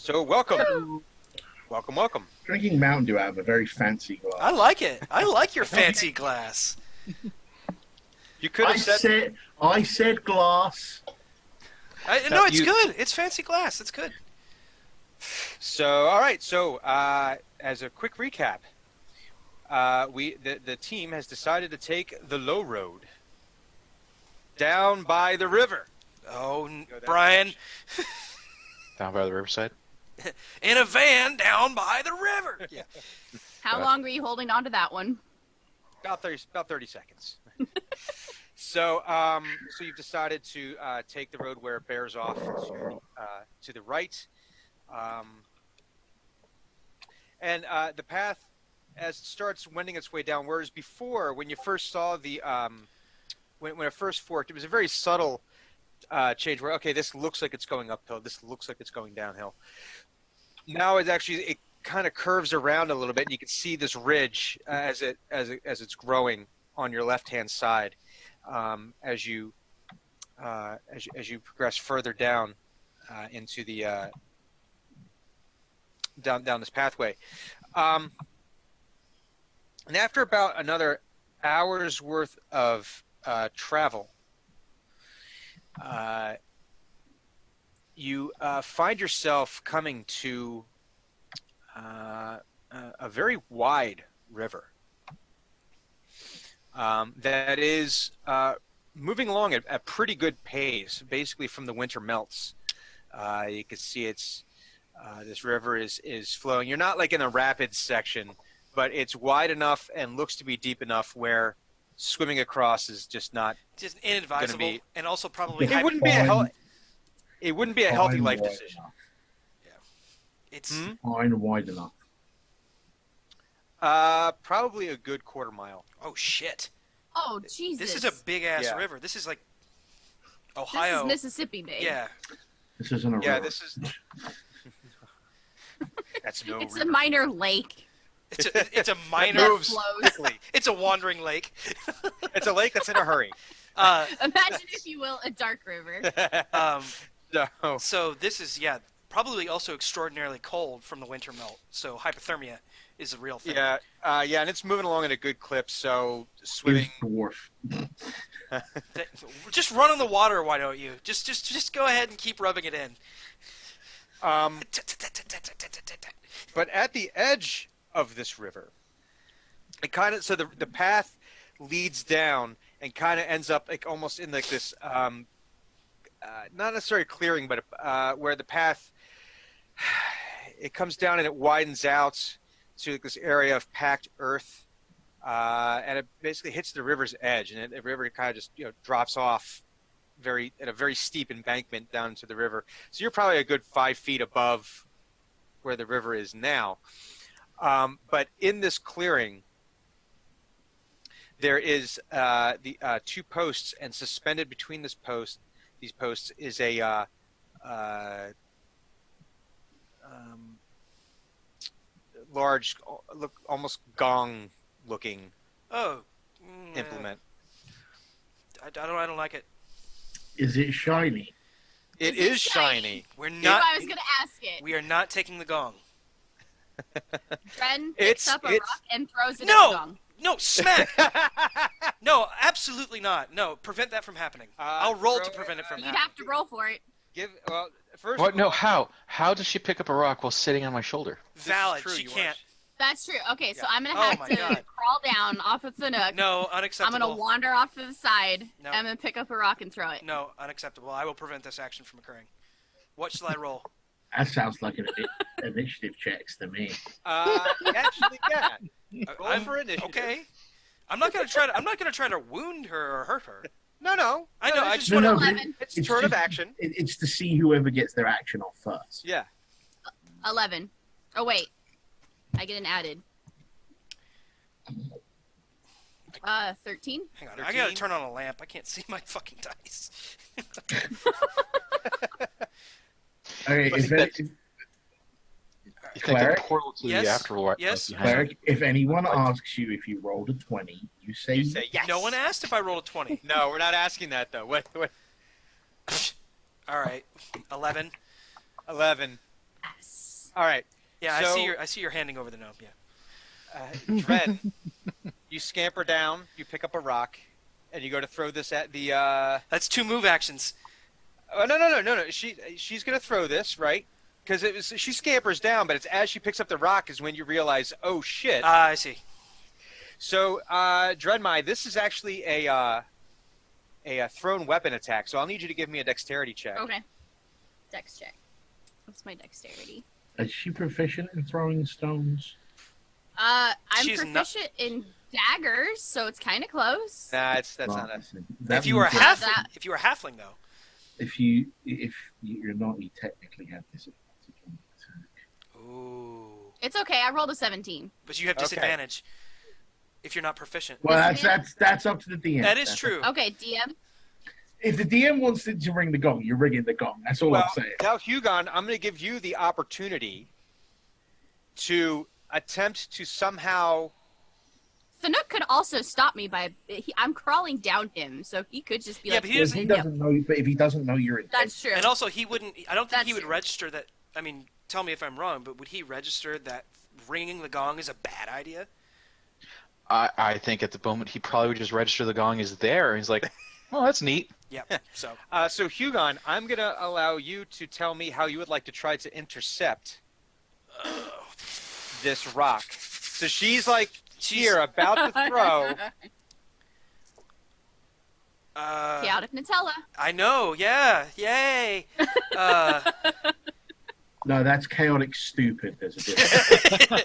So welcome, welcome. Drinking Mountain Dew out of a very fancy glass. I like it. I like your fancy glass. You could have said. I said glass. No, it's good. It's fancy glass. It's good. So, all right. So, as a quick recap, the team has decided to take the low road down by the river. Oh, Brian. Down by the riverside? In a van down by the river. Yeah. How long were you holding on to that one? About 30 seconds. So, so you've decided to take the road where it bears off to the right, and the path as it starts wending its way down. Whereas before, when you first saw the when it first forked, it was a very subtle change. Where this looks like it's going uphill. This looks like it's going downhill. Now it kind of curves around a little bit, and you can see this ridge as it's growing on your left-hand side. As you progress further down into the down this pathway, and after about another hour's worth of travel, you find yourself coming to a very wide river. That is moving along at a pretty good pace, basically from the winter melts. You can see this river is flowing. You're not like in a rapids section, but it's wide enough and looks to be deep enough where swimming across is just inadvisable, and also probably it wouldn't be a healthy life decision. Enough. Yeah, it's fine wide enough. Probably a good quarter mile. Oh shit! Oh Jesus! This is a big ass river. This is like Ohio. This is Mississippi Bay. Yeah. This isn't a river. Yeah, this is. That's no. It's river. a minor lake. It's a minor. moves flows. It's a wandering lake. It's a lake that's in a hurry. Imagine, if you will, a dark river. No. So this is probably also extraordinarily cold from the winter melt. So hypothermia is a real thing. Yeah, and it's moving along at a good clip. So swimming. Dwarf. Just run on the water, why don't you? Just go ahead and keep rubbing it in. But at the edge of this river, it kind of the path leads down and kind of ends up like almost in like this not necessarily clearing, but where the path it comes down and it widens out to this area of packed earth, and it basically hits the river's edge, and the river kind of just drops off at a very steep embankment down into the river. So you're probably a good 5 feet above where the river is now. But in this clearing, there is the two posts, and suspended between these posts is a large, almost gong-looking implement. I don't like it. Is it shiny? It is shiny. We're That's not. why I was going to ask it. We are not taking the gong. Ren picks up a rock and throws it at the gong. No, smack! No, absolutely not. No, prevent that from happening. I'll roll to prevent it from You'd happening. have to roll for it. First. What? No, how? How does she pick up a rock while sitting on my shoulder? Valid. True, She you can't. That's true. Okay, so Yeah. I'm going to Oh have my to God. crawl down off of the nook. No, I'm unacceptable. going to wander off to the side. No. I'm going to pick up a rock and throw it. No, unacceptable. I will prevent this action from occurring. What shall I roll? That sounds like an initiative checks to me. Actually, yeah. Roll for initiative. Okay. I'm not gonna try to wound her or hurt her. No. I know. I It's just want to. but 11. It's turn of action. It's to see whoever gets their action off first. Yeah. 11. Oh, wait. I get an added. 13. Hang on. I 13? gotta turn on a lamp. I can't see my fucking dice. Okay, I think if You think Cleric? the portal to Yes. the afterlife Yes. behind her? Cleric, if anyone asks you if you rolled a 20, you say, You say yes. No one asked if I rolled a 20. No, we're not asking that though. What? All right. 11. 11. Yes. All right. Yeah, So, I see you're handing over the gnome. Yeah. Dren, you scamper down, you pick up a rock, and you go to throw this at the. That's 2 move actions. Oh no! She's gonna throw this, right? Because she scampers down, but it's as she picks up the rock is when you realize, oh shit. I see. So, Drenmai, this is actually a thrown weapon attack. So I'll need you to give me a dexterity check. Okay. Dex check. What's my dexterity? Is she proficient in throwing stones? I'm She's proficient in daggers, so it's kind of close. Nah, that's not Right, it. so that If you were a means that halfling, if you were a halfling though. if you're not, you technically have disadvantage on the attack. Ooh. It's okay. I rolled a 17. But you have Okay. disadvantage if you're not proficient. Well, Disadvantage? that's up to the DM. That is That's true. Okay, DM. If the DM wants to ring the gong, you're ringing the gong. That's all Well, I'm saying. now, Hugon, I'm going to give you the opportunity to attempt to somehow. Thanuk could also stop me by. I'm crawling down him, so he could just be Yeah, like. but he Well, doesn't- he doesn't know, but if he doesn't know your intent, That's true. And also, he wouldn't. I don't think That's he would true. register that. I mean, tell me if I'm wrong, but would he register that ringing the gong is a bad idea? I think at the moment he probably would just register the gong is there. And he's like, oh, that's neat. Yeah. So So, Hugon, I'm going to allow you to tell me how you would like to try to intercept this rock. So she's like here, about to throw. Chaotic Nutella. I know. Yeah. Yay. no, that's chaotic stupid. There's a difference.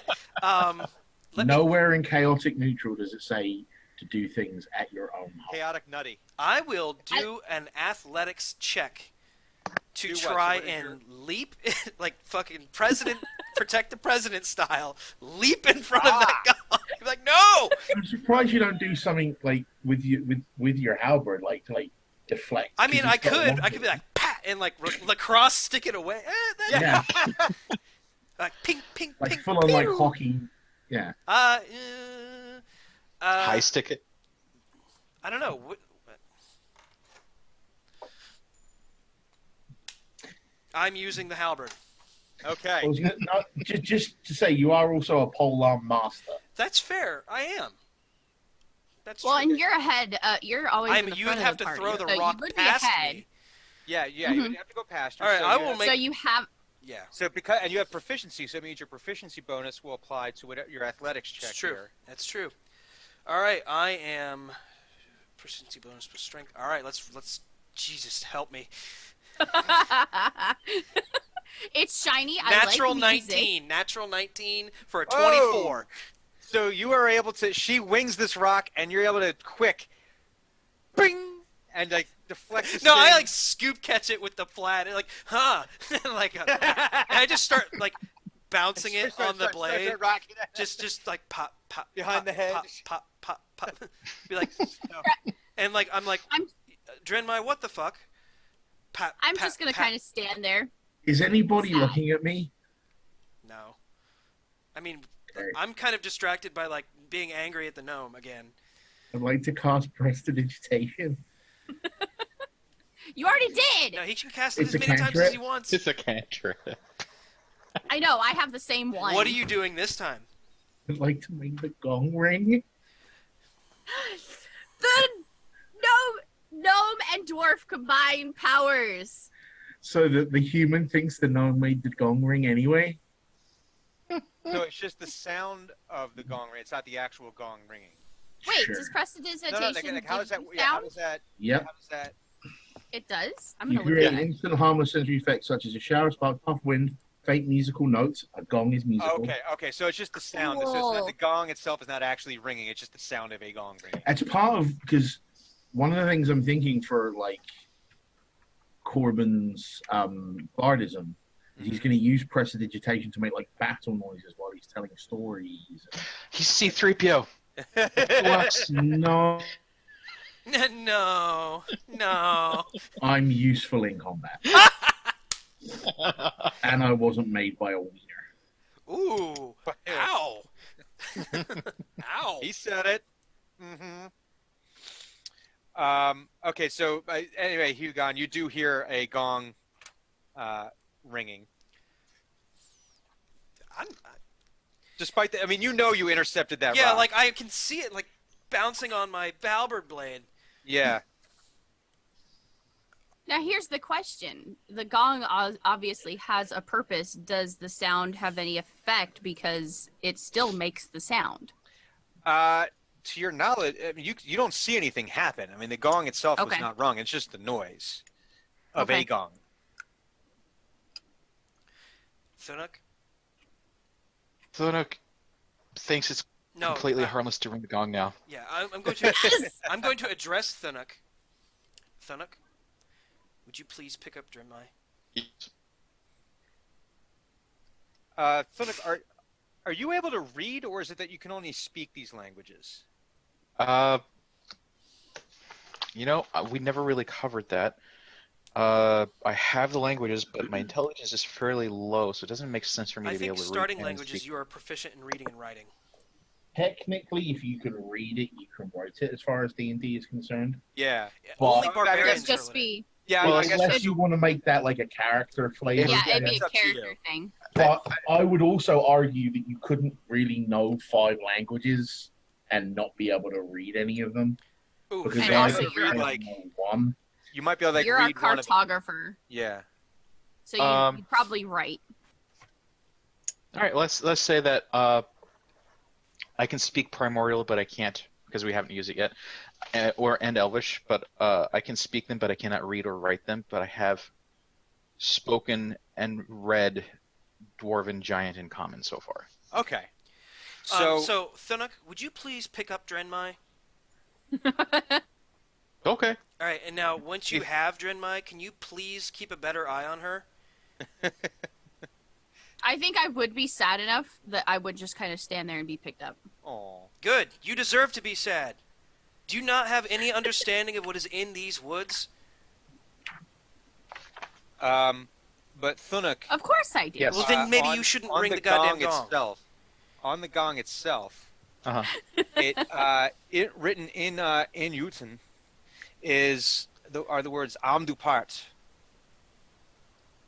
Let me, Nowhere in chaotic neutral does it say to do things at your own home. Chaotic Nutty. I will do an athletics check to Do what? try So what is and leap like fucking president, protect the president style, leap in front of that gong. Be like, no. I'm surprised you don't do something like with your halberd, like to like deflect. I mean, 'cause I it's got could one- be like, pat, and like lacrosse stick it away. yeah, Like ping, ping, like ping. full on like pew. hockey. Yeah, High stick it. I don't know. I'm using the halberd. Okay. I was gonna, no, just to say you are also a polearm master. That's fair. I am. That's Well, true. and you're ahead. You're always in the you'd front have of the to party, throw the so rock you would past be ahead. me. Yeah, you would have to go past her. All right, so I you will have- make- So you have. Yeah, So because and you have proficiency, so it means your proficiency bonus will apply to whatever your athletics check. it's true. Here. That's true. All right, I am proficiency bonus plus strength. All right, let's. Jesus, help me. It's shiny. Natural I like music. 19. Natural 19 for a Oh! 24. So you are able to. She wings this rock, and you're able to quick, bing, and like deflect. This No, I thing. like scoop catch it with the flat, and like, huh, like, and I just start like bouncing it on the blade, just like pop, pop Behind pop, the head. pop, pop, pop, pop. Be like, and like I'm like, I'm- Drenmai, what the fuck? Pop, I'm pop, just gonna pop. kind of stand there. Is anybody Sad. looking at me? No, I mean, Okay. I'm kind of distracted by like being angry at the gnome again. I'd like to cast prestidigitation. You already did. No, he can cast it It's as a many times as he cantrip. wants. It's a cantrip. I know. I have the same one. What are you doing this time? I'd like to make the gong ring. The gnome and dwarf combine powers. So that the human thinks the gnome made the gong ring anyway. So it's just the sound of the gong ring. It's not the actual gong ringing. Wait, Sure. does prestidigitation No, like, how does that? give Yeah, how sound? does that? Yep. How does that? It does. I'm You gonna look create at it. instant harmless sensory effects such as a shower, spark, puff, wind, faint musical notes. A gong is musical. Okay. So it's just the sound. So it's Cool. not, the gong itself is not actually ringing. It's just the sound of a gong ringing. It's part of because one of the things I'm thinking for like Corbin's bardism is he's going to use prestidigitation to make like battle noises while he's telling stories. He's C-3PO. No, No, no. I'm useful in combat, and I wasn't made by a wiener. Ooh, ow, ow. He said it. Okay, so anyway, Hugon, you do hear a gong ringing. Despite that, I mean, you know you intercepted that Yeah, rock. like I can see it like bouncing on my halberd blade. Yeah. Now here's the question: the gong obviously has a purpose. Does the sound have any effect because it still makes the sound? To your knowledge, I mean, you don't see anything happen. I mean, the gong itself was Okay. not rung. It's just the noise of Okay. a gong. Thunuk? Thunuk thinks it's No. completely harmless to ring the gong now. Yeah, I'm going to. Yes! I'm going to address Thunuk. Thunuk, would you please pick up Drenmai? Thunuk, are you able to read, or is it that you can only speak these languages? We never really covered that. I have the languages, but my intelligence is fairly low, so it doesn't make sense for me I to be think able to starting read and languages, speak. you are proficient in reading and writing. Technically, if you can read it, you can write it. As far as D&D is concerned. Yeah. Well, Only I barbarians It'd just are be Yeah, Well, I guess unless you want to make that like a character flavor. yeah, it'd thing. be it's a up to you. character thing. But I would also argue that you couldn't really know 5 languages and not be able to read any of them. Ooh, Because And fair. also I you're- only like- know one. You might be able to You're a read one of them. cartographer, Yeah. so you'd probably write. All right, let's say that I can speak Primordial, but I can't because we haven't used it yet, and Elvish, but I can speak them, but I cannot read or write them. But I have spoken and read Dwarven Giant in common so far. Okay. So Thunuk, would you please pick up Drenmai? Okay. All right, and now once you have Drenmai, can you please keep a better eye on her? I think I would be sad enough that I would just kind of stand there and be picked up. Aw. Good. You deserve to be sad. Do you not have any understanding of what is in these woods? But Thunuk. Of course I do. Yes. Well, then maybe on- you shouldn't on ring the goddamn gong. itself. On the gong itself, Uh-huh. it written in Uten are the words "Am du part,"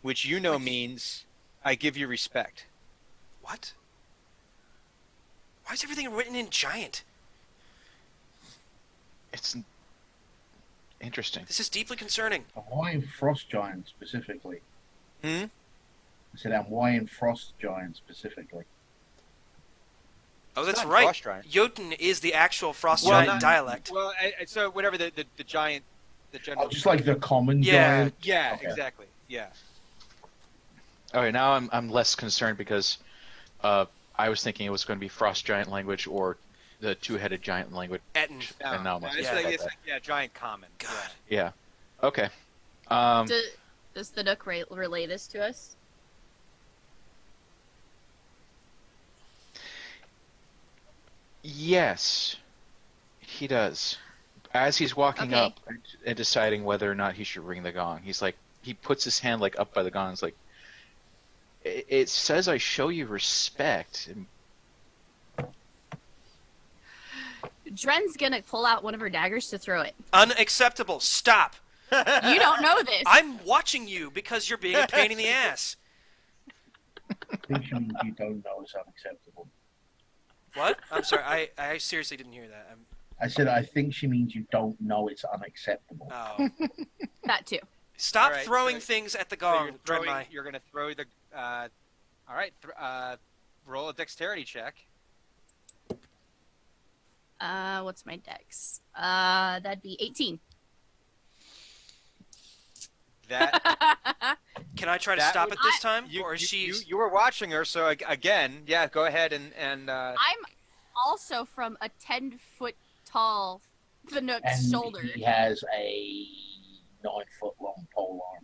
which you know means "I give you respect." What? Why is everything written in giant? It's interesting. This is deeply concerning. Hawaiian Frost Giant specifically. Hmm. I said Hawaiian Frost Giant specifically. Oh, that's not right. Frost Giant. Jotun is the actual Frost Well, Giant not- dialect. Well, so whatever the giant, the general. Oh, just like the common Yeah. giant. Yeah, Okay. exactly. Yeah. All right, now I'm less concerned because I was thinking it was going to be Frost Giant language or the two-headed giant language. Etten. And now I'm it's upset like, about it's that. like, yeah, giant common. God. Yeah. Okay. Does the Nook relay this to us? Yes, he does. As he's walking Okay. up and deciding whether or not he should ring the gong, he's like, he puts his hand like up by the gong. It's like, it says I show you respect. Dren's gonna pull out one of her daggers to throw it. Unacceptable. Stop. You don't know this. I'm watching you because you're being a pain in the ass. I think she means you don't know it's unacceptable. What? I'm sorry. I seriously didn't hear that. I said I think she means you don't know it's unacceptable. Oh. That too. Stop All right, throwing so- things at the So gong, Drenmai. you're going to throw the. All right. Roll a dexterity check. What's my dex? That'd be 18. That Can I try to That stop would- it this time? you, or is you, she... you were watching her, so again, yeah, go ahead and I'm also from a 10-foot tall Nook's And shoulder. he has a 9-foot long pole arm.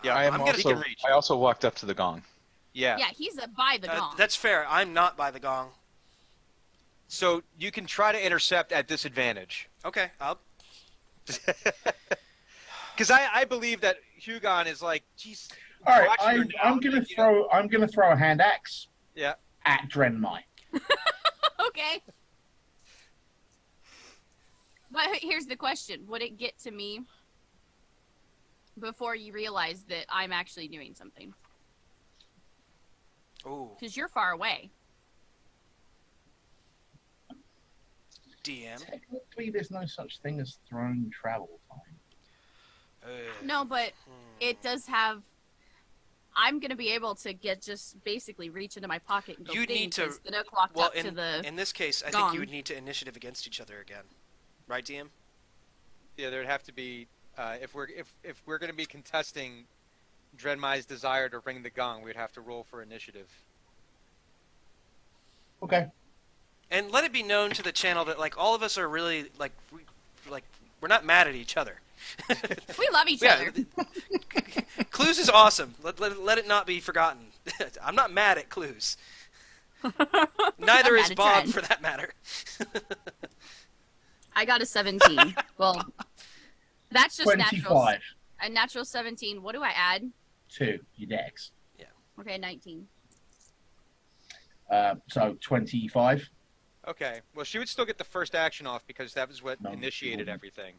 Yeah, I am I'm gonna- he can also. reach. I also walked up to the gong. Yeah. Yeah, he's by the gong. That's fair. I'm not by the gong. So you can try to intercept at disadvantage. Okay, I'll... Because I believe that Hugon is like, geez. All right, watch her I'm now, gonna you know? throw a hand axe Yeah. at Drenmai. Okay. But here's the question. Would it get to me before you realize that I'm actually doing something? Ooh, Because you're far away. DM. Technically, there's no such thing as throne travel time. No, but it does have. I'm gonna be able to just basically reach into my pocket and go. You'd need to. The Nook walked Well, up to the. in this case, I gong. think you would need to initiative against each other again, right, DM? Yeah, there'd have to be if we're going to be contesting Drenmai's desire to ring the gong, we'd have to roll for initiative. Okay. And let it be known to the channel that like all of us are really like we're not mad at each other. We love each Yeah, other. Clues is awesome. Let it not be forgotten. I'm not mad at Clues. Neither I'm is mad at Bob, Dren. for that matter. I got a 17. Well, that's just 25. natural. A natural 17. What do I add? 2, your dex. Okay, 19. So 25. Okay. Well, she would still get the first action off because that was what No, she initiated wouldn't. everything.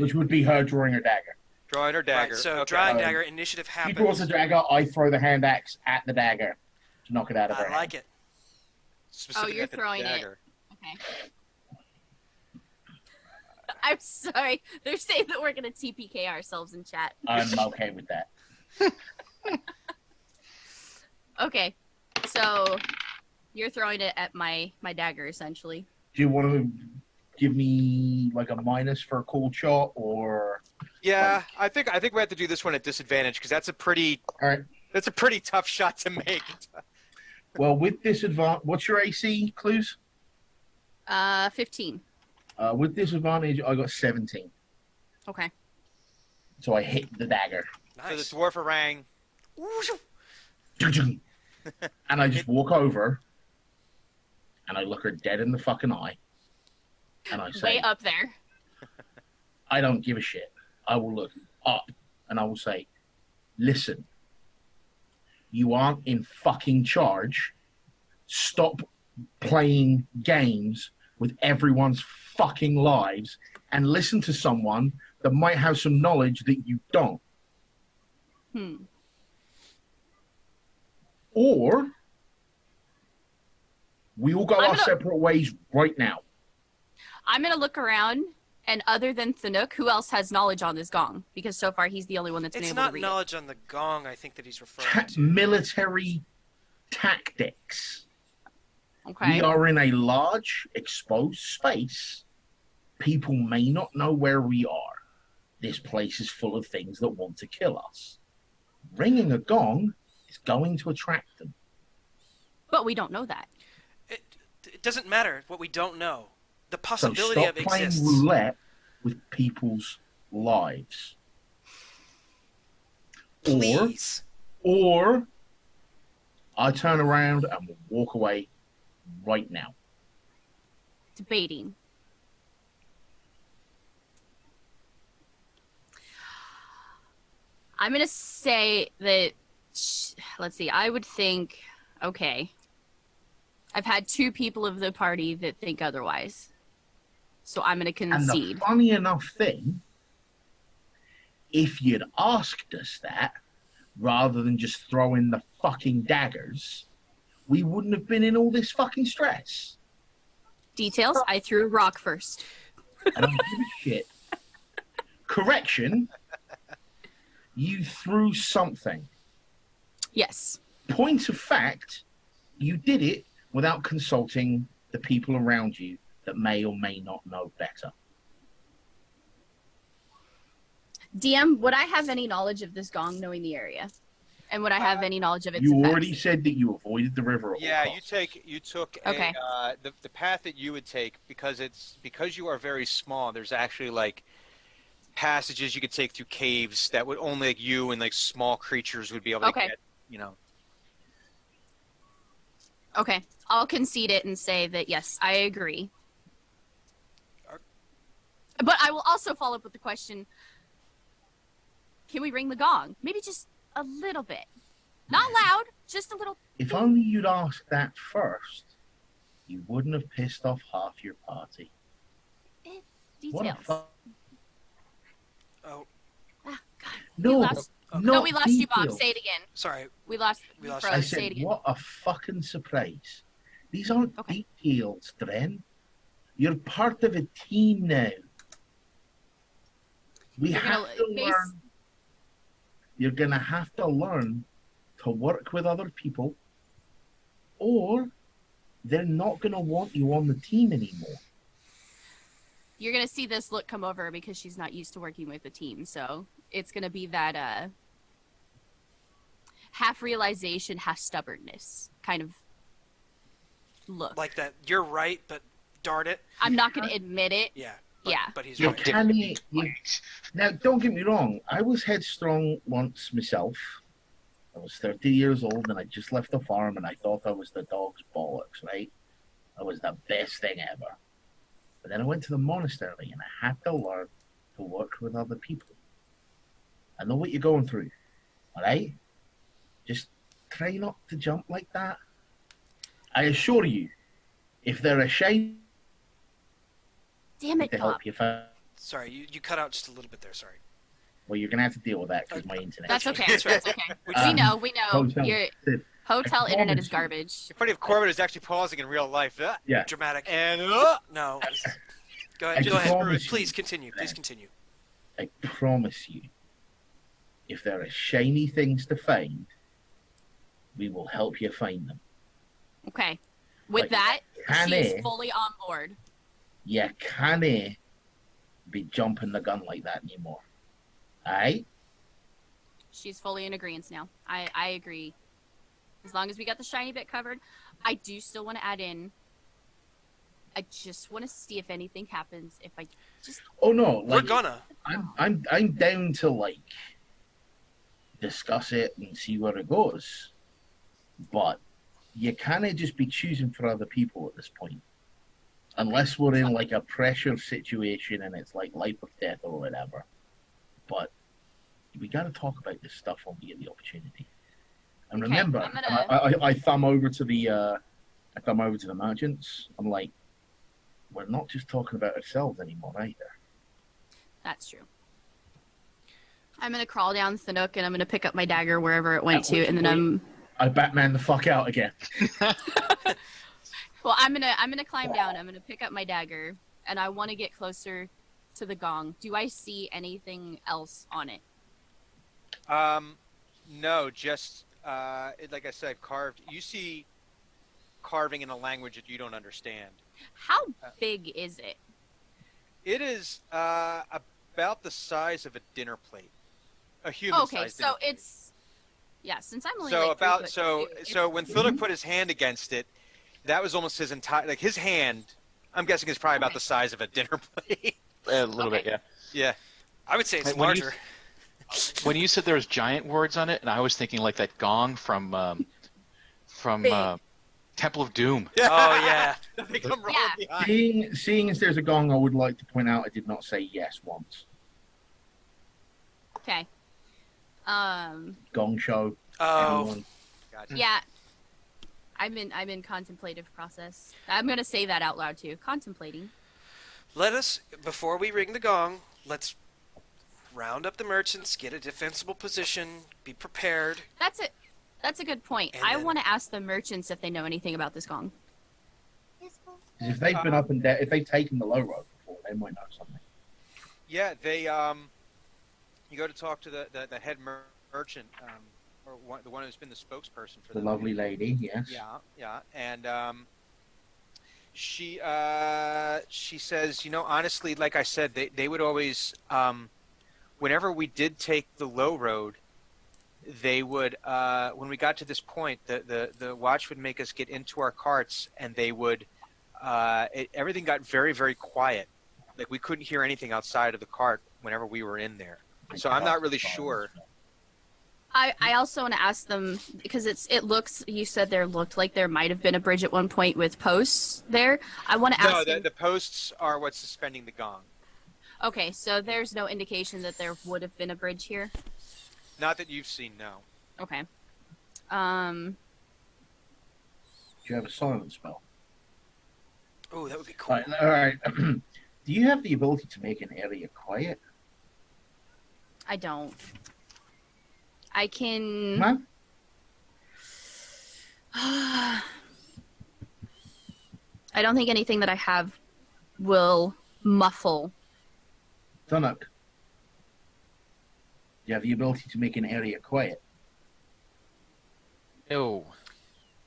Which would be her drawing her dagger. Drawing her dagger. Right, so okay. drawing Um, dagger initiative She happens. draws the dagger, I throw the hand axe at the dagger to knock it out of her I like it. Specific you're at the throwing it. dagger. Okay. I'm sorry. They're saying that we're gonna TPK ourselves in chat. hand. I'm okay with that. Okay. So you're throwing it at my dagger essentially. Do you want to give me like a minus for a cool shot, or Yeah, I think we have to do this one at disadvantage because that's a pretty all right? tough shot to make. Well, with disadvantage, what's your AC, Clues? 15. With disadvantage, I got 17, Okay. so I hit the dagger, Nice. So the dwarf harangue. and I just walk over, and I look her dead in the fucking eye, and I say, Way up there. I don't give a shit. I will look up, and I will say, listen, you aren't in fucking charge. Stop playing games with everyone's fucking lives and listen to someone that might have some knowledge that you don't. Or we all go our separate ways right now. I'm gonna look around, and other than Thanuk, who else has knowledge on this gong? Because so far he's the only one that's been It's able to not read knowledge on the gong, I think that he's referring to. Military tactics. it. Okay. We are in a large, exposed space. People may not know where we are. This place is full of things that want to kill us. Ringing a gong is going to attract them. But we don't know that. It doesn't matter what we don't know. The So possibility stop of playing exists. roulette with people's lives. Please. Or I turn around and will walk away right now. Debating. I'm gonna say that. Let's see. I would think. Okay. I've had 2 people of the party that think otherwise. So I'm gonna And the concede. funny enough thing, if you'd asked us that, rather than just throwing the fucking daggers, we wouldn't have been in all this fucking stress. Details. I threw a rock first. I don't give a shit. Correction, you threw something. Yes. Point of fact, you did it without consulting the people around you that may or may not know better. DM, would I have any knowledge of this gong knowing the area? And would I have any knowledge of its You effects? already said that you avoided the river. At all Yeah, costs. you took Okay. the path that you would take because you are very small. There's actually like passages you could take through caves that would only like you and like small creatures would be able to Okay. get. You know. Okay. I'll concede it and say that, yes, I agree. But I will also follow up with the question, can we ring the gong? Maybe just a little bit. Not loud, just a little. If only you'd asked that first, you wouldn't have pissed off half your party. What a Details. fuck. Oh, Ah, God. No, last- No, we lost you, Bob. details. Say it again. Sorry. We lost We you. lost Froze. I Say it said, again. what a fucking surprise. These aren't Okay. details, Dren. You're part of a team now. We You're have gonna to learn. You're going to have to learn to work with other people, or they're not going to want you on the team anymore. You're gonna see this look come over because she's not used to working with a team. So it's gonna be that half realization, half stubbornness kind of look. Like that. You're right, but darn it. I'm not gonna admit it. Yeah. Yeah. But he's You right. can't. Now, don't get me wrong. I was headstrong once myself. I was 30 years old and I just left the farm and I thought I was the dog's bollocks, right? I was the best thing ever. But then I went to the monastery and I had to learn to work with other people. I know what you're going through, all right? Just try not to jump like that. I assure you, if they're a shiny Damn it, to Bob. help you find, Sorry, you cut out just a little bit there. Sorry. well, you're going to have to deal with that because my internet. That's okay. That's right. That's okay. We We know. We know. Hotel. Your hotel internet is garbage. It's funny if Corbin is actually pausing in real life. Yeah. Dramatic. And No. Go I ahead. Go ahead. promise you. Please continue. Please continue. I promise you, if there are shiny things to find, we will help you find them. Okay. With Like, that, can she's I- fully on board. You can't be jumping the gun like that anymore. Alright? She's fully in agreement now. I agree. As long as we got the shiny bit covered, I do still want to add in. I just want to see if anything happens. If I just Oh no, We're like gonna. I'm down to like discuss it and see where it goes. But you can't just be choosing for other people at this point. Unless we're in like a pressure situation and it's like life or death or whatever. But we got to talk about this stuff when we get the opportunity. And Okay, remember, I'm gonna- and I thumb over to the merchants. I'm like, we're not just talking about ourselves anymore either. That's true. I'm gonna crawl down the nook and I'm gonna pick up my dagger wherever it went to, and then I Batman the fuck out again. I'm gonna climb down. I'm gonna pick up my dagger, and I want to get closer to the gong. Do I see anything else on it? no, just like I said, carved. You see carving in a language that you don't understand. How big is it? It is about the size of a dinner plate, a human Okay, size. so it's since I'm only So like about 3 foot so two, so when Philip put his hand against it, that was almost his entire like his hand. I'm guessing is probably about Okay. the size of a dinner plate. A little bit, yeah. Yeah. I would say it's When you- larger. When you said there was giant words on it, and I was thinking like that gong from Big. Temple of Doom. Oh yeah. They come rolling Yeah. behind. Seeing as there's a gong, I would like to point out I did not say yes once. okay. Gong show. Oh. Everyone. Gotcha. Yeah. I'm in contemplative process. I'm gonna say that out loud too. Contemplating. Let us, before we ring the gong, let's round up the merchants, get a defensible position, be prepared. That's it. That's a good point. And I then- want to ask the merchants if they know anything about this gong. 'Cause if they've been up and down, if they've taken the low road before, they might know something. Yeah, they you go to talk to the head merchant, or the one who's been the spokesperson for The them. lovely lady, yes. Yeah, and she says, honestly, like I said, they would always, whenever we did take the low road, they would, when we got to this point, the watch would make us get into our carts, and they would, everything got very, very quiet. Like we couldn't hear anything outside of the cart whenever we were in there. So I'm not really sure. I also want to ask them because it looks. You said looked like there might have been a bridge at one point with posts there. I want to No, ask them. the posts are what's suspending the gong. Okay, so there's no indication that there would have been a bridge here. Not that you've seen, no. Okay. Do you have a silent spell? Oh, that would be cool. All right. Do you have the ability to make an area quiet? I don't. I can. Man? I don't think anything that I have will muffle. Thunuk, you have the ability to make an area quiet. No.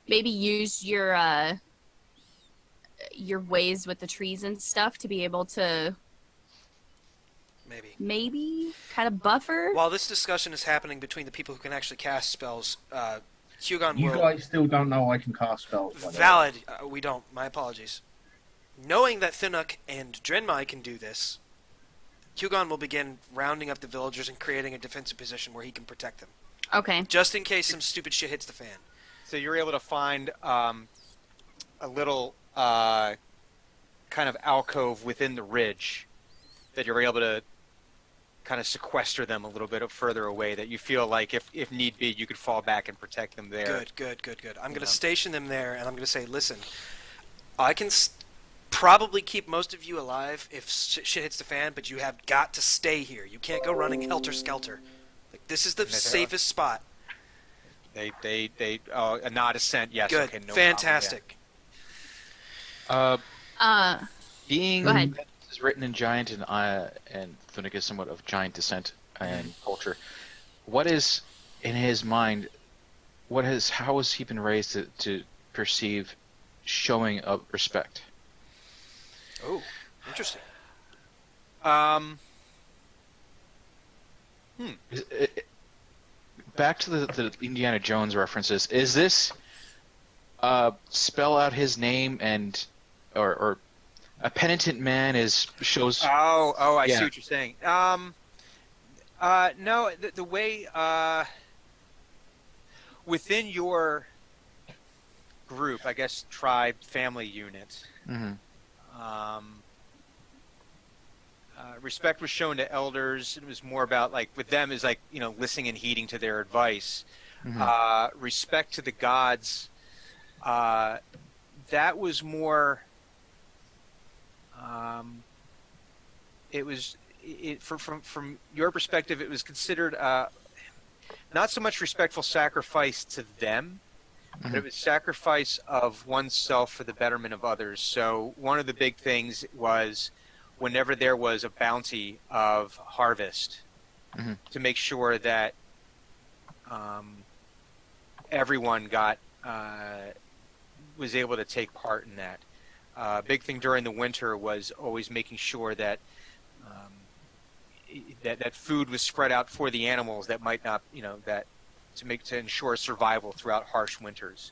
Maybe use your ways with the trees and stuff to be able to maybe kind of buffer. While this discussion is happening between the people who can actually cast spells, Hugon You will... guys still don't know I can cast spells. by the way. Valid. We don't. My apologies. Knowing that Thunuk and Drenmai can do this, Hugon will begin rounding up the villagers and creating a defensive position where he can protect them. Okay. Just in case some stupid shit hits the fan. So you're able to find a little kind of alcove within the ridge that you're able to kind of sequester them a little bit further away, that you feel like if need be, you could fall back and protect them there. Good. I'm going to station them there, and I'm going to say, listen, I can probably keep most of you alive if shit hits the fan, but you have got to stay here. You can't go running helter-skelter. Like, this is the safest spot. They a nod of assent, yes. Good. Okay, no Fantastic. Being Go ahead. that this is written in Giant and Thunuk is somewhat of Giant descent and culture, what is in his mind? How has he been raised to perceive showing of respect? Oh, interesting. Back to the Indiana Jones references. Is this spell out his name or a penitent man shows? I Yeah. see what you're saying. No, the way within your group, I guess, tribe, family unit, Mhm. respect was shown to elders. It was more about, like, with them is like, listening and heeding to their advice. Mhm. Respect to the gods, that was more, from your perspective, it was considered not so much respectful sacrifice to them, but it was sacrifice of oneself for the betterment of others. So one of the big things was, whenever there was a bounty of harvest, to make sure that everyone was able to take part in that. Big thing during the winter was always making sure that that food was spread out for the animals that might not, to ensure survival throughout harsh winters.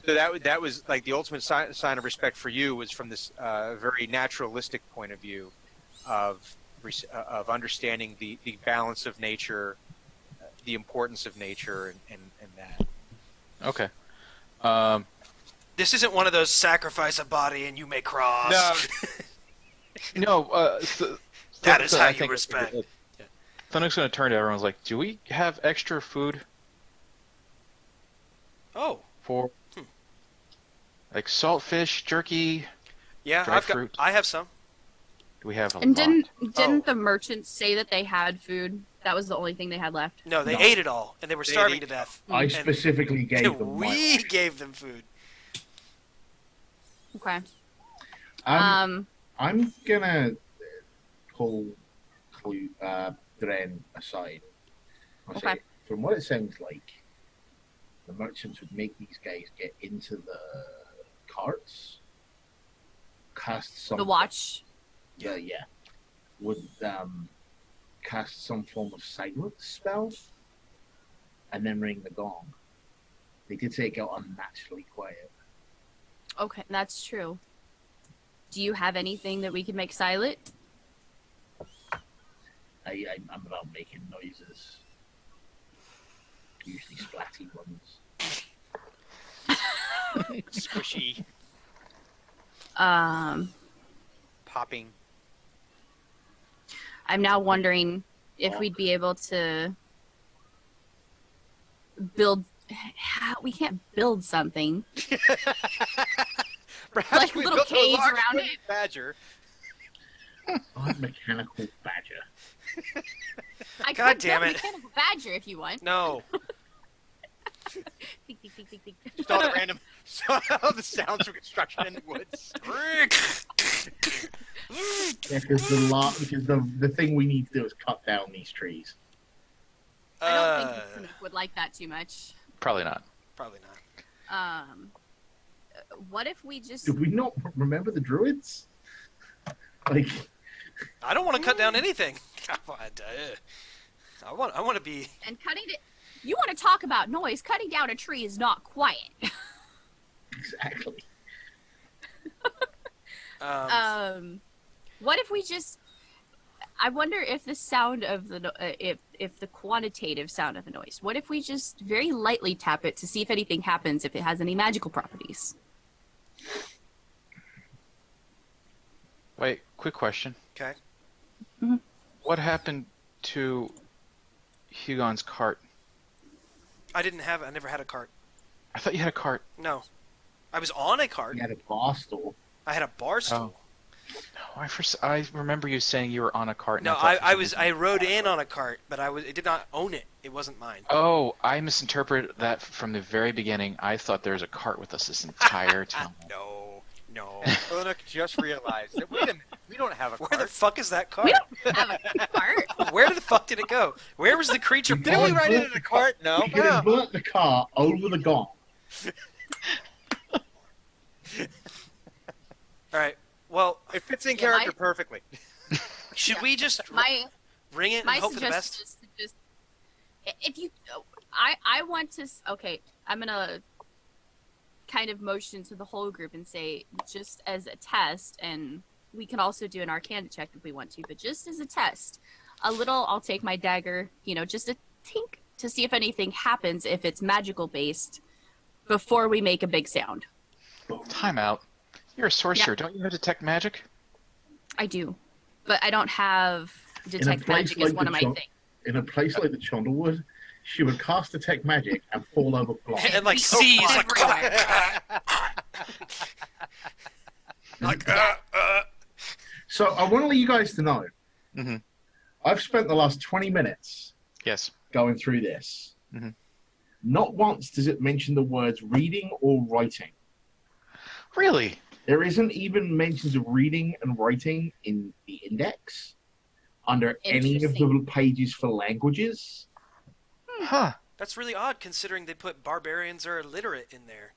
So that was like the ultimate sign of respect for you, was from this very naturalistic point of view of understanding the balance of nature, the importance of nature, and that. Okay. This isn't one of those sacrifice a body and you may cross. No. That is how I you think respect. Thunuk's going to turn to everyone. Like, do we have extra food Oh. for like saltfish, jerky? Yeah, Dried fruit. I have some. Do we have a And lot? didn't the merchants say that they had food? That was the only thing they had left. No, they ate it all, and they were starving to death. I And specifically gave them my we ration. gave them food. Okay. I'm gonna pull Dren aside. I'll Okay. say, from what it sounds like, the merchants would make these guys get into the carts, cast some. The watch. Yeah. Would cast some form of silence spell, and then ring the gong. They did say it got unnaturally quiet. Okay, that's true. Do you have anything that we could make silent? I'm about making noises. Usually splatty ones. Squishy, popping. I'm now wondering if we'd be able to build. We can't build something. Perhaps Like a we little built cage large around wooden it. badger. I'm mechanical badger. I God could damn go it. Mechanical Badger if you want. No. Think, think, think, think, think. Just all the random, all the sounds from construction in the woods. Yeah, because the thing we need to do is cut down these trees. I don't think the Cynic would like that too much. Probably not. Probably not. What if we just... Did we not remember the druids? Like, I don't want to cut down anything. I want to be. And cutting it... You want to talk about noise. Cutting down a tree is not quiet. exactly. What if we just... I wonder if the sound of the... if the quantitative sound of a noise. What if we just very lightly tap it to see if anything happens, if it has any magical properties? Wait, quick question. Okay. Mm-hmm. What happened to Hugon's cart? I never had a cart. I thought you had a cart. No. I was on a cart. You had a bar stool. I had a bar stool. No, I remember you saying you were on a cart. No, and I rode in on a cart, but I did not own it. It wasn't mine. Oh, I misinterpreted that from the very beginning. I thought there was a cart with us this entire time. No. Look, just realized that, wait a minute, we don't have a cart. Where the fuck is that cart? We don't have a cart. Where the fuck did it go? Where was the creature? Didn't we ride it in a cart? No. You could invert the car over the gong. Alright, well, It fits in Yeah, character perfectly. should we just ring it and My hope for the suggestion best? is to just... If you... I want to... Okay, I'm gonna kind of motion to the whole group and say, just as a test, and we can also do an Arcana check if we want to, but just as a test, I'll take my dagger, just a tink to see if anything happens if it's magical based before we make a big sound. Time out. You're a sorcerer. Don't you have detect magic? I do, but I don't have detect place magic like as one the of my Chon- things. In a place like the Chonderwood, she would cast detect magic and fall over blind. And like seize, like, Everywhere. So I want to let you guys to know, Mm-hmm. I've spent the last 20 minutes Yes. going through this. Mhm. Not once does it mention the words reading or writing. Really? There isn't even mentions of reading and writing in the index under any of the Interesting. pages for languages. Huh. That's really odd considering they put barbarians are illiterate in there.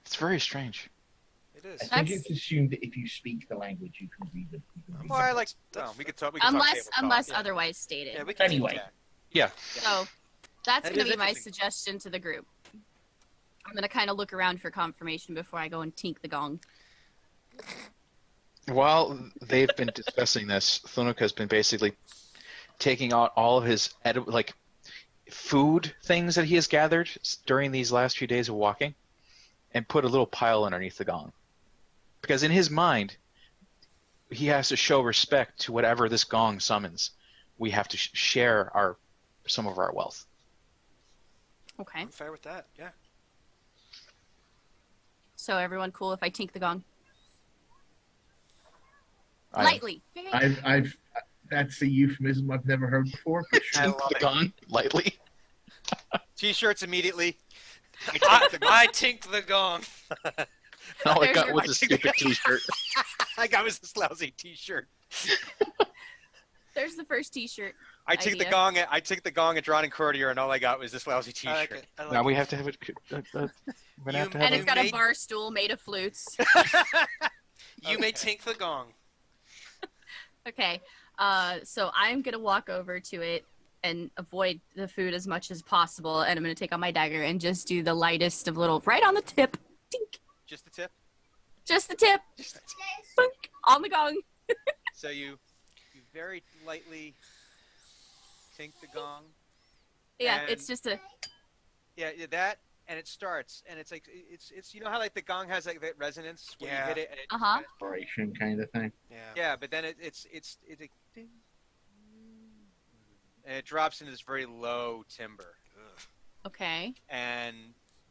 It's very strange. It I is. think That's- it's assumed that if you speak the language, you can read it. Well, I like. No, we could talk. We could talk Unless tabletop. unless otherwise stated. Yeah, we can Anyway. Yeah. So that's That going to is be my interesting. suggestion to the group. I'm going to kind of look around for confirmation before I go and tink the gong. While they've been discussing this, Thunuk has been basically taking out all of his food things that he has gathered during these last few days of walking and put a little pile underneath the gong. Because in his mind, he has to show respect to whatever this gong summons. We have to share some of our wealth. Okay. I'm fair with that. Yeah. So everyone cool if I tink the gong? I- Lightly. I've that's a euphemism I've never heard before. But I sure. love the it. gong lightly. T-shirts immediately. I tinked the gong. All I There's got your- was a stupid T-shirt. I got was this lousy T-shirt. There's the first T-shirt. I took the Idea. gong. I took the gong at Drawn and Courtier, and all I got was this lousy I like T-shirt. it. I like Now it. we have to have it. We're gonna have to have And You it's got a made- bar stool made of flutes. You may tink the gong. Okay. So I'm gonna walk over to it and avoid the food as much as possible, and I'm gonna take out my dagger and just do the lightest of little, right on the tip, tink, Just the tip. just the tip, Just the tip. bunk, on the gong. So you very lightly tink the gong. Yeah, And- it's just a Yeah, that, and it starts, and it's like it's you know how like the gong has like that resonance when Yeah. you hit it. And it Uh-huh. Inspiration kind of thing. Yeah. Yeah, but then it's like, ding, and it drops into this very low timbre, okay. and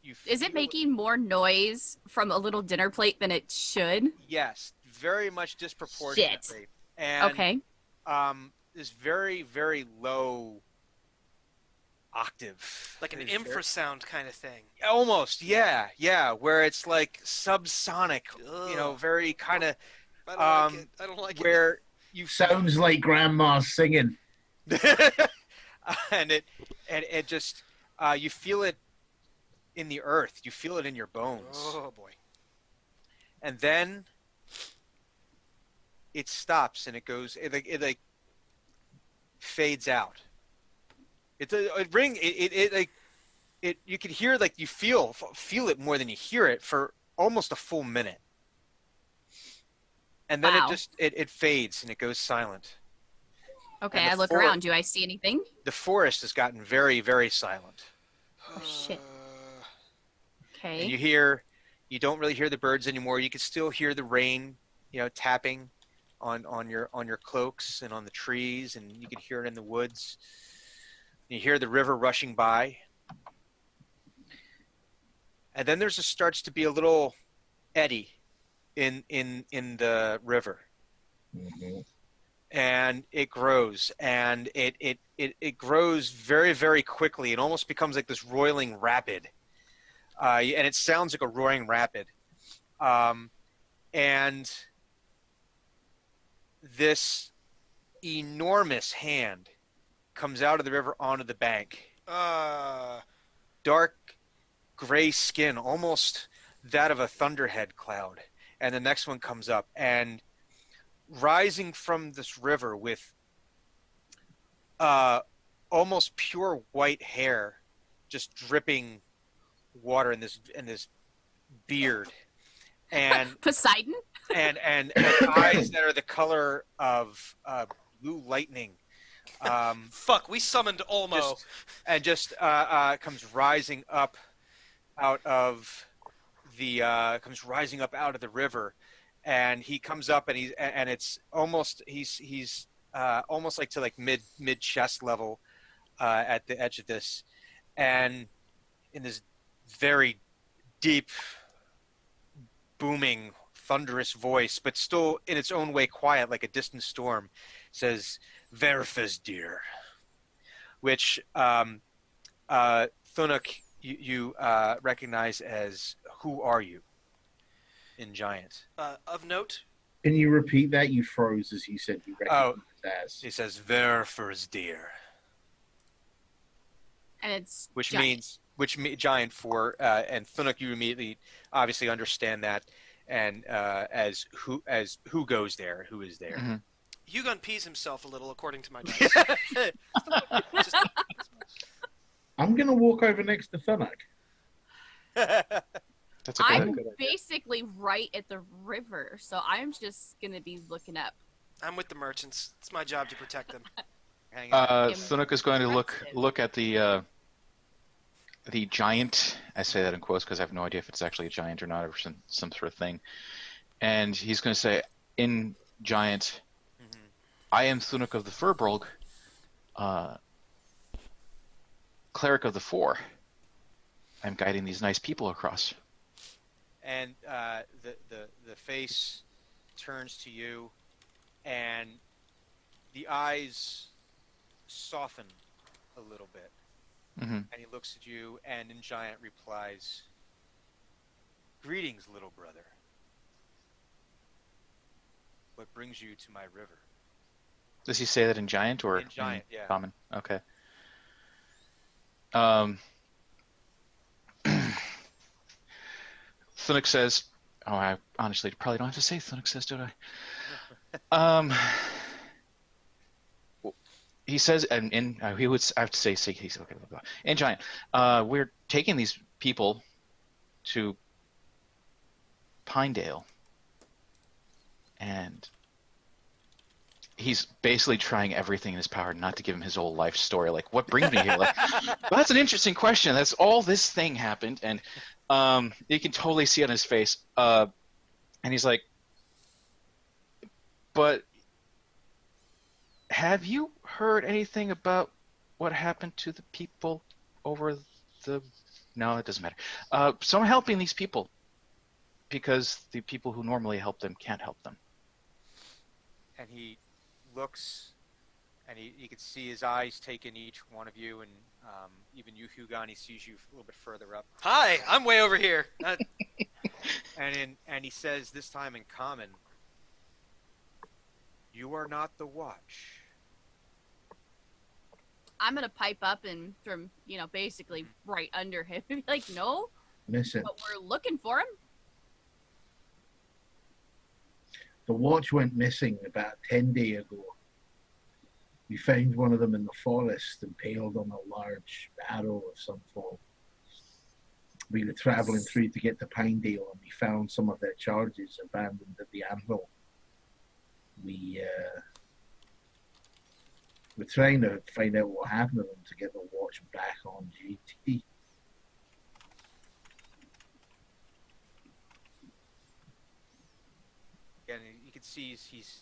you. Is it feel- making more noise from a little dinner plate than it should? Yes, very much disproportionately. And Okay. this very, very low octave. Like an It's very- infrasound kind of thing. Almost, yeah, yeah, where it's like subsonic, Ugh. very kind of, I don't like it. I don't like where you Sounds like grandma's singing. and it just you feel it in the earth, you feel it in your it. bones, Oh boy. and then it stops and it goes, it like fades out. It's a ring. It like it. You can hear, like, you feel it more than you hear it for almost a full minute, and then Wow. it fades and it goes silent. Okay, And the I look for- around. Do I see anything? The forest has gotten very, very silent, Oh, shit. and Okay. you don't really hear the birds anymore. You can still hear the rain, tapping on your cloaks and on the trees, and you can hear it in the woods. You hear the river rushing by. And then starts to be a little eddy in the river. Mhm. And it grows, and it grows very, very quickly. It almost becomes like this roiling rapid. And it sounds like a roaring rapid. And this enormous hand comes out of the river onto the bank. Dark gray skin, almost that of a thunderhead cloud. And the next one comes up, and rising from this river with almost pure white hair, just dripping water in this beard, and Poseidon? and eyes that are the color of blue lightning. Fuck, we summoned Olmo. Just comes rising up out of the river, and he comes up, and it's almost he's almost like to like mid chest level at the edge of this, and in this very deep, booming, thunderous voice, but still in its own way quiet, like a distant storm, says, "Verfes, dear," which Thunuk, you recognize as "Who are you?" in Giant. Of note, Can you repeat that? You froze as you said you recognized as. He says, "Verfes, dear," And it's which giant. means Giant for and Thunuk, you immediately obviously understand that, and as who goes there, who is there. Mhm. Hugon pees himself a little, according to my dice. Just- I'm going to walk over next to Thunuk. That's a good I'm idea. basically right at the river, so I'm just gonna be looking up. I'm with the merchants. It's my job to protect them. Hang on. Thunuk is going to Impressive. look at the giant. I say that in quotes because I have no idea if it's actually a giant or not, or some sort of thing. And he's going to say, in giant, Mhm. I am Thunuk of the Furbolg, cleric of the Four. I'm guiding these nice people across. And the face turns to you, and the eyes soften a little bit, Hmm. and he looks at you, and in Giant replies, "Greetings, little brother. What brings you to my river?" Does he say that in giant or In Giant, yeah. common? Okay. Thunuk says, "Oh, I honestly probably don't have to say Thunuk says, do I?" He says, and he would I have to say, he's okay. Blah, blah. In giant, we're taking these people to Pinedale, and he's basically trying everything in his power not to give him his whole life story. Like, what brings me here? Like, well, that's an interesting question. That's all this thing happened, and you can totally see it on his face. And he's like, but have you heard anything about what happened to the people over the... No, it doesn't matter. So I'm helping these people because the people who normally help them can't help them. and he looks, and you can see his eyes take in each one of you, and even you, Hugon, he sees you a little bit further up. Hi, I'm way over here. And he says this time in common, "You are not the Watch." I'm gonna pipe up and from basically right under him, be like, no, Listen, but we're looking for him. the watch went missing about 10 days ago. We found one of them in the forest, impaled on a large arrow of some form. We were traveling through to get to Pinedale, and we found some of their charges abandoned at the anvil. We're trying to find out what happened to them to get the watch back on duty. And you can see he's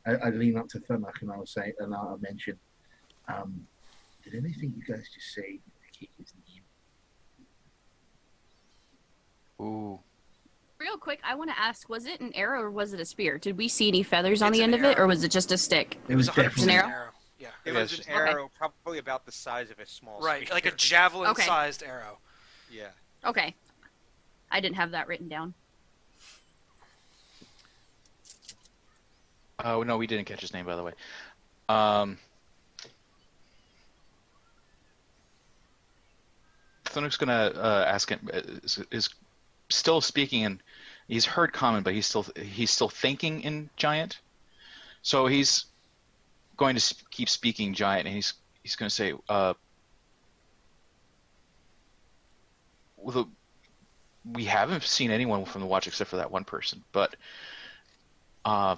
I lean up to Thunnock and I'll say, and I'll mention, did anything you guys just say indicate his name? Ooh. Real quick, I want to ask: was it an arrow or was it a spear? Did we see any feathers on It's the an end of it, arrow. or was it just a stick? It was 100% definitely an arrow? Yeah. It Yeah, was it's an just- arrow, probably about the size of a small Right, spear. like a javelin-sized arrow. Yeah. Okay, I didn't have that written down. Oh no, we didn't catch his name, by the way. Thunuk's gonna ask him. Is still speaking, and he's heard common, but he's still thinking in giant. So he's going to keep speaking giant, and he's going to say, we haven't seen anyone from the watch except for that one person, but are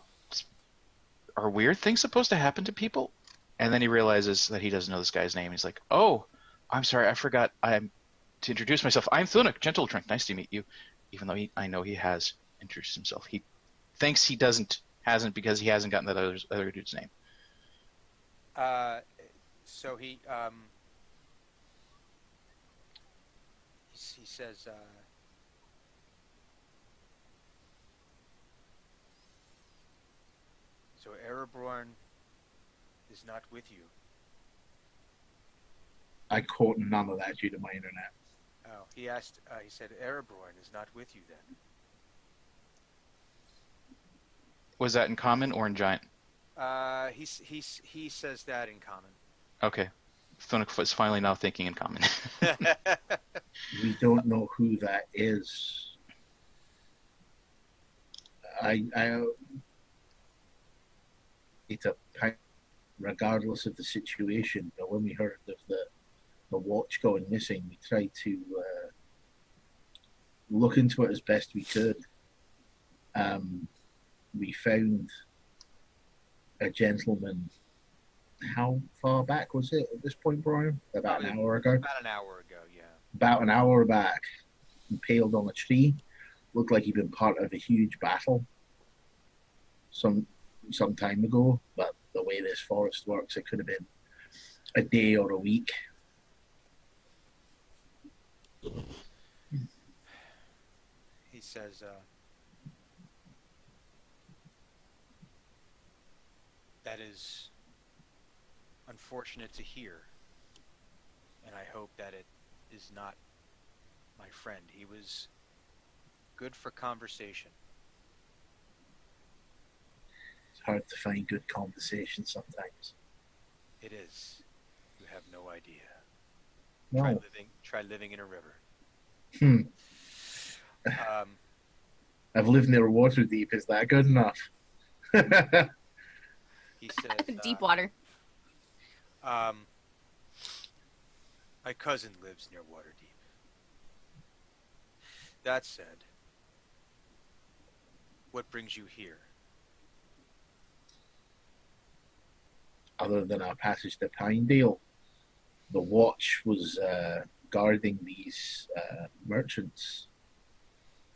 weird things supposed to happen to people?" And then he realizes that he doesn't know this guy's name. He's like, "Oh, I'm sorry, I forgot. To introduce myself. I'm Thunuk, Gentle Drink. Nice to meet you." Even though I know he has introduced himself. He thinks he hasn't because he hasn't gotten that other dude's name. So he says, "So Erebrorn is not with you." I caught none of that due to my internet. Oh, he asked. He said, "Erebrorn is not with you then." Was that in common or in giant? He says that in common. Okay. Thunuk is finally now thinking in common. We don't know who that is. It's a regardless of the situation. But when we heard of the watch going missing, we tried to look into it as best we could. We found a gentleman. How far back was it at this point, Brian? About an hour ago? About an hour ago, yeah. About an hour back, impaled on a tree. Looked like he'd been part of a huge battle some time ago, but the way this forest works, it could have been a day or a week. He says, "That is unfortunate to hear, and I hope that it is not my friend. He was good for conversation." It's hard to find good conversation sometimes. It is. You have no idea. No. Try living in a river. I've lived near Waterdeep. Is that good enough? He says, Deep water. "My cousin lives near Waterdeep. That said, what brings you here?" Other than our passage to Pinedale, the watch was guarding these merchants,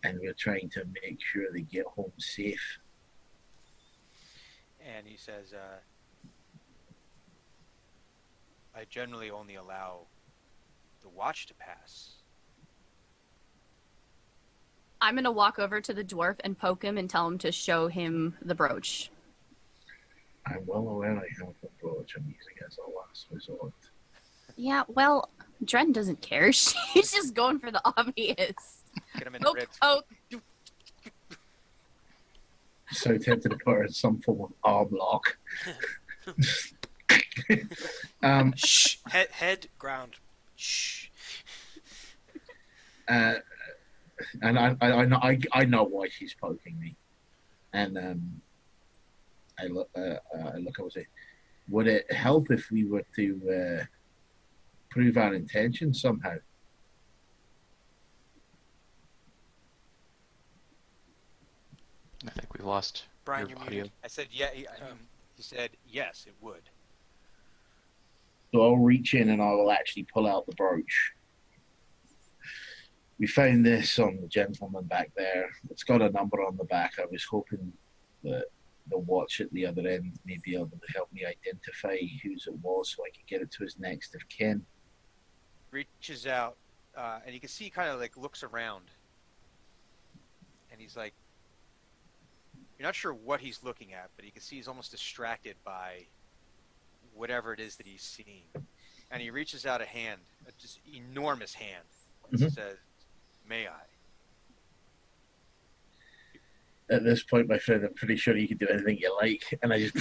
and we're trying to make sure they get home safe. And he says, "I generally only allow the watch to pass." I'm gonna walk over to the dwarf and poke him and tell him to show him the brooch. I'm well aware I have the approach I'm using as a last resort. Yeah, well, Dren doesn't care. She's just going for the obvious. Get him in the Poke, ribs. poke. So tempted to put her in some form of arm lock. Shh. Head ground. Shh. And I know why she's poking me. And I look and say, would it help if we were to prove our intention somehow? I think we've lost Brian, your you're audio. muted. I said, yeah. He said, yes, it would. So I'll reach in and I will actually pull out the brooch. We found this on the gentleman back there. It's got a number on the back. I was hoping that the watch at the other end may be able to help me identify whose it was so I could get it to his next of kin. Reaches out, and you can see he kind of like looks around. And he's like, you're not sure what he's looking at, but you can see he's almost distracted by whatever it is that he's seeing. And he reaches out a hand, a just enormous hand, and says, may I? At this point, my friend, I'm pretty sure you can do anything you like. And I just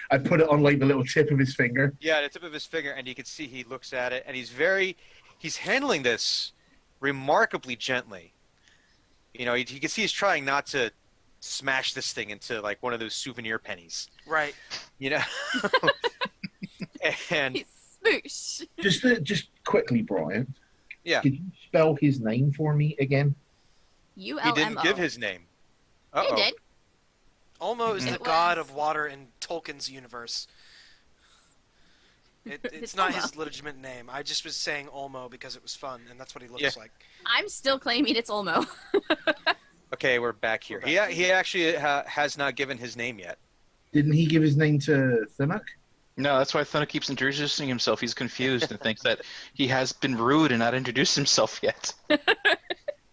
I put it on like the little tip of his finger. Yeah, the tip of his finger, and you can see he looks at it, and he's handling this remarkably gently. You know, you can see he's trying not to smash this thing into like one of those souvenir pennies. Right. You know? And Smoosh. Just quickly, Brian. yeah, Could you spell his name for me again? ULMO. he didn't give his name. He did. Olmo is It the was- god of water in Tolkien's universe. It's It's not Olmo. his legitimate name. I just was saying Olmo because it was fun, and that's what he looks Yeah. like. I'm still claiming it's Olmo. Okay, we're back here. We're back. He actually has not given his name yet. Didn't he give his name to Thunuk? No, that's why Thunna keeps introducing himself. He's confused and thinks that he has been rude and not introduced himself yet. And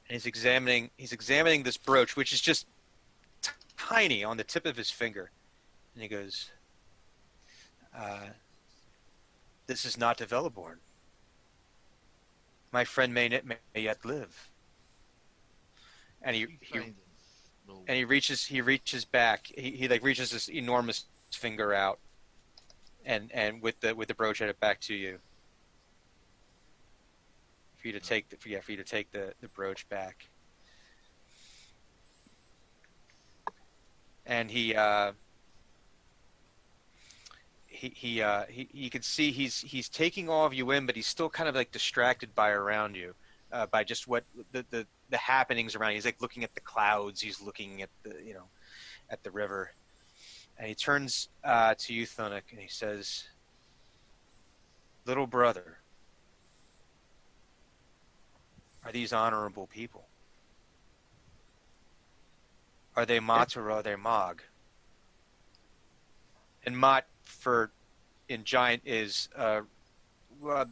he's examining this brooch, which is just tiny on the tip of his finger. And he goes, this is not a Velaborn. My friend may yet live. And he reaches back. He like reaches this enormous finger out, and with the brooch headed back to you. For you to take the brooch back. And you can see he's taking all of you in, but he's still kind of like distracted by around you, by just what the happenings around you. He's like looking at the clouds. He's looking at the river, and he turns to you, Thunuk, and he says, "Little brother, are these honorable people? Are they Mott or are they Mog?" And Mott in Giant is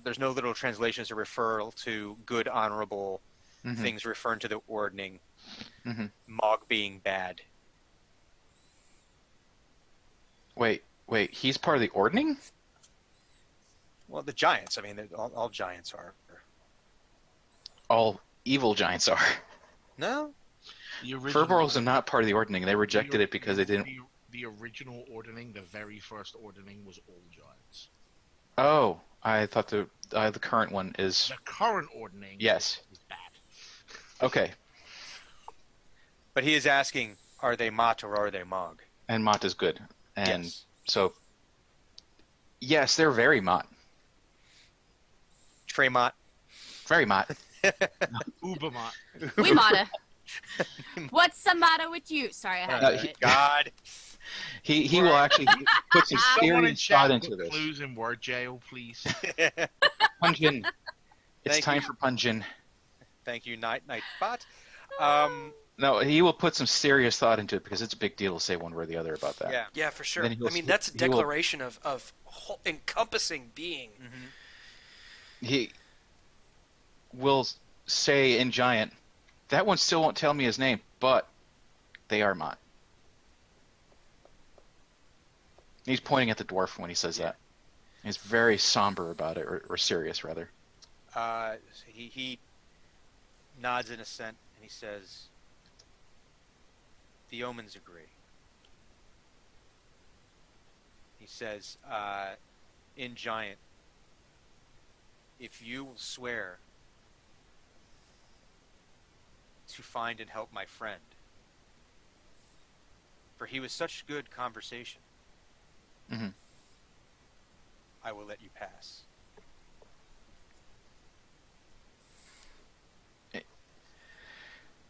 there's no literal translation as a referral to good, honorable things referring to the ordning. Mog being bad. Wait, he's part of the ordning? Well, the Giants. I mean, all Giants are. All evil giants are. No. Furballs are not part of the ordning. They rejected it because they didn't. The original ordning, the very first ordning, was all giants. Oh, I thought the current one is. The current ordning, Yes. is bad. Okay, But he is asking, are they Mott or are they Mog? and Mott is good, and Yes. so. Yes, they're very Mott. Trey Mott. Very Mott. Ubermott. We Mata. What's the matter with you? Sorry, I had to do it. God. He will actually put some Someone in serious thought chat into put this. clues in word jail, please. Punjin. It's Thank time you. for Punjin. Thank you, Nightbot. No, he will put some serious thought into it because it's a big deal to say one way or the other about that. Yeah. Yeah, for sure. Then he'll- I mean, that's a he will- declaration of encompassing being. He will say in Giant, that one still won't tell me his name, but they are Mott. He's pointing at the dwarf when he says that. He's very somber about it, or serious rather. He nods in assent and he says, "The omens agree." He says, in Giant, "If you will swear to find and help my friend, for he was such good conversation, Mm-hmm. I will let you pass."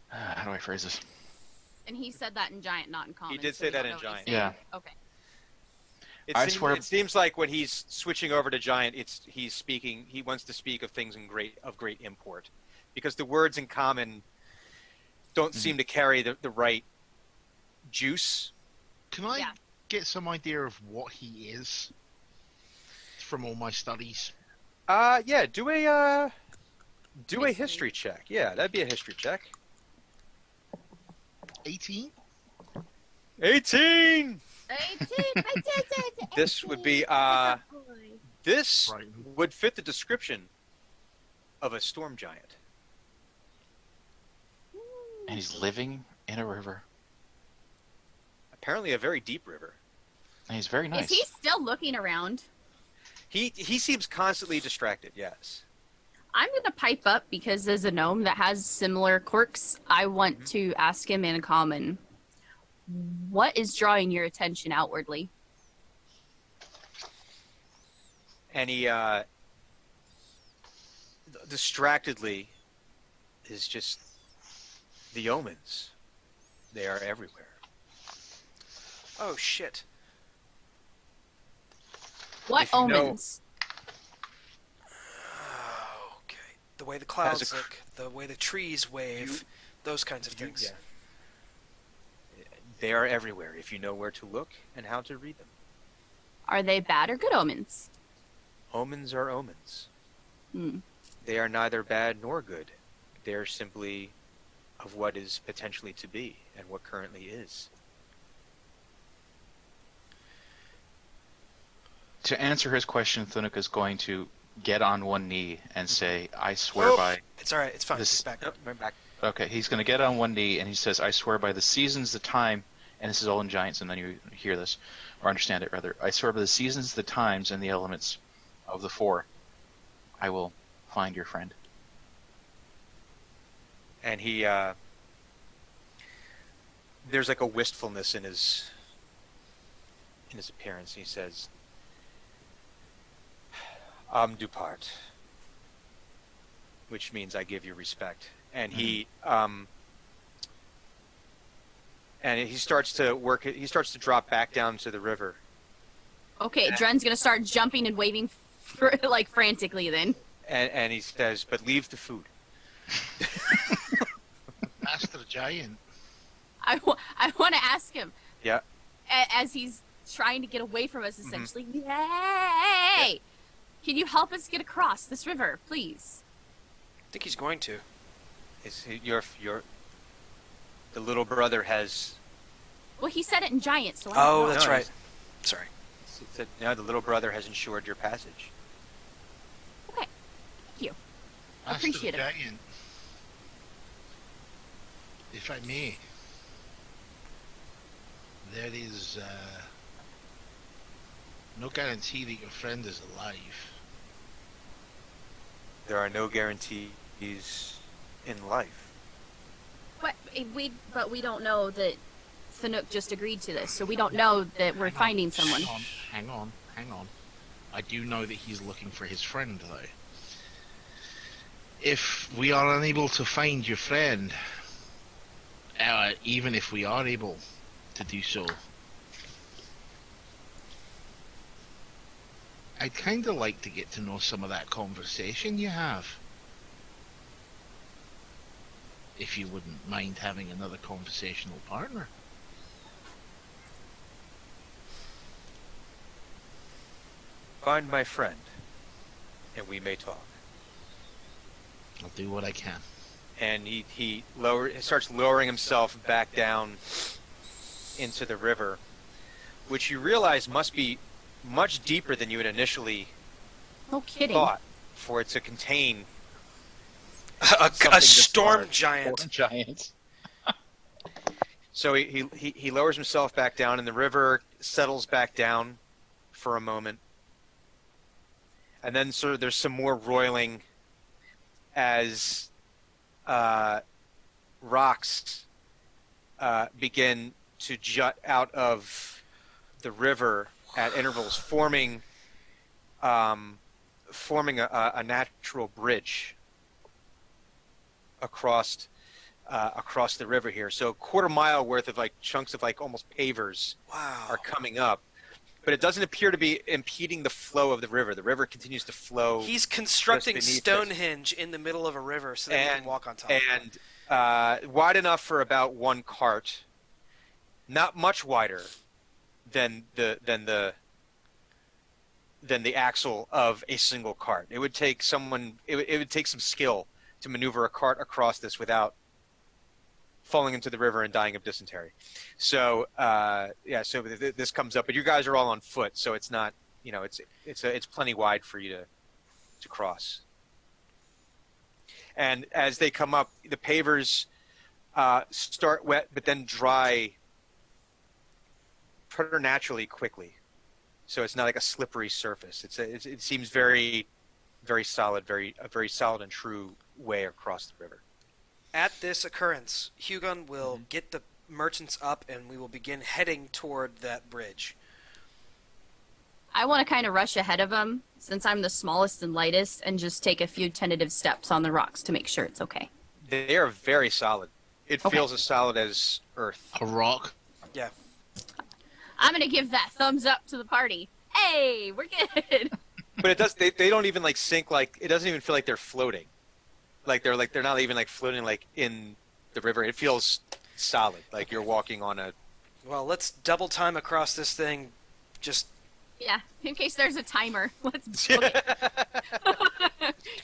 How do I phrase this? And he said that in Giant, not in Common. He did so say we that don't in know what he's Giant. saying. Okay. It seems like when he's switching over to Giant, he's speaking. He wants to speak of things of great import, because the words in Common don't seem to carry the right juice. Can I get some idea of what he is from all my studies? Yeah. Do a history check. Yeah, that'd be a history check. 18? 18. 18. This would be this Right. would fit the description of a storm giant. And he's living in a river. Apparently, a very deep river. And he's very nice. Is he still looking around? He seems constantly distracted. Yes. I'm going to pipe up because as a gnome that has similar quirks, I want to ask him in Common, what is drawing your attention outwardly? And he distractedly is just the omens. They are everywhere. Oh shit. What If you know- omens? Okay. The way the clouds look, the way the trees wave, those kinds of things. Yeah. They are everywhere if you know where to look and how to read them. Are they bad or good omens? Omens are omens. Hmm. They are neither bad nor good. They are simply of what is potentially to be and what currently is. To answer his question, Thunuk is going to get on one knee and say, "I swear by..." It's alright, it's fine. This- He's back. Nope, right back. Okay, he's going to get on one knee and he says, "I swear by the seasons, the time," and this is all in Giants, and then you hear this, or understand it rather. "I swear by the seasons, the times, and the elements of the four, I will find your friend." And he, there's like a wistfulness in his appearance. He says, "Du part," which means I give you respect. And he, and he starts to work. He starts to drop back down to the river. Okay, Dren's going to start jumping and waving like frantically then. And he says, "But leave the food." Master Giant. I want to ask him. Yeah. As he's trying to get away from us, essentially. Yay! Can you help us get across this river, please? I think he's going to. The little brother has. Well, he said it in Giant, so I Oh, don't know. that's No, right. Sorry. Said, "No, the little brother has ensured your passage." Okay, thank you. Master Appreciate it. Giant. If I may, there is no guarantee that your friend is alive. There are no guarantees in life. But we don't know that Thunuk just agreed to this, so we don't know that we're finding someone. Hang on. I do know that he's looking for his friend, though. If we are unable to find your friend, even if we are able to do so, I'd kind of like to get to know some of that conversation you have. If you wouldn't mind having another conversational partner. Find my friend, and we may talk. I'll do what I can. And he starts lowering himself back down into the river, which you realize must be much deeper than you had initially No kidding. thought for it to contain A something this storm large. giant. Giants. So he lowers himself back down, and the river settles back down for a moment. And then sort of there's some more roiling as rocks begin to jut out of the river at intervals, forming a natural bridge across the river here. So a quarter mile worth of like chunks of like almost pavers Wow. are coming up. But it doesn't appear to be impeding the flow of the river. The river continues to flow. He's constructing just beneath Stonehenge in the middle of a river so that he can walk on top. And wide enough for about one cart. Not much wider than the axle of a single cart. It would take someone. It would take some skill to maneuver a cart across this without falling into the river and dying of dysentery. So so this comes up, but you guys are all on foot, so it's not, it's plenty wide for you to cross. And as they come up, the pavers start wet, but then dry preternaturally quickly. So it's not like a slippery surface. It seems very, very solid, a very solid and true way across the river. At this occurrence, Hugon will get the merchants up, and we will begin heading toward that bridge. I want to kind of rush ahead of him, since I'm the smallest and lightest, and just take a few tentative steps on the rocks to make sure it's okay. They are very solid. It Okay. feels as solid as earth. A rock. Yeah. I'm going to give that thumbs up to the party. Hey, we're good. But it does. They don't even like sink. Like it doesn't even feel like they're floating. They're not even like floating like in the river. It feels solid. Like you're walking on a. Well, let's double time across this thing. Just Yeah, in case there's a timer. Let's book it.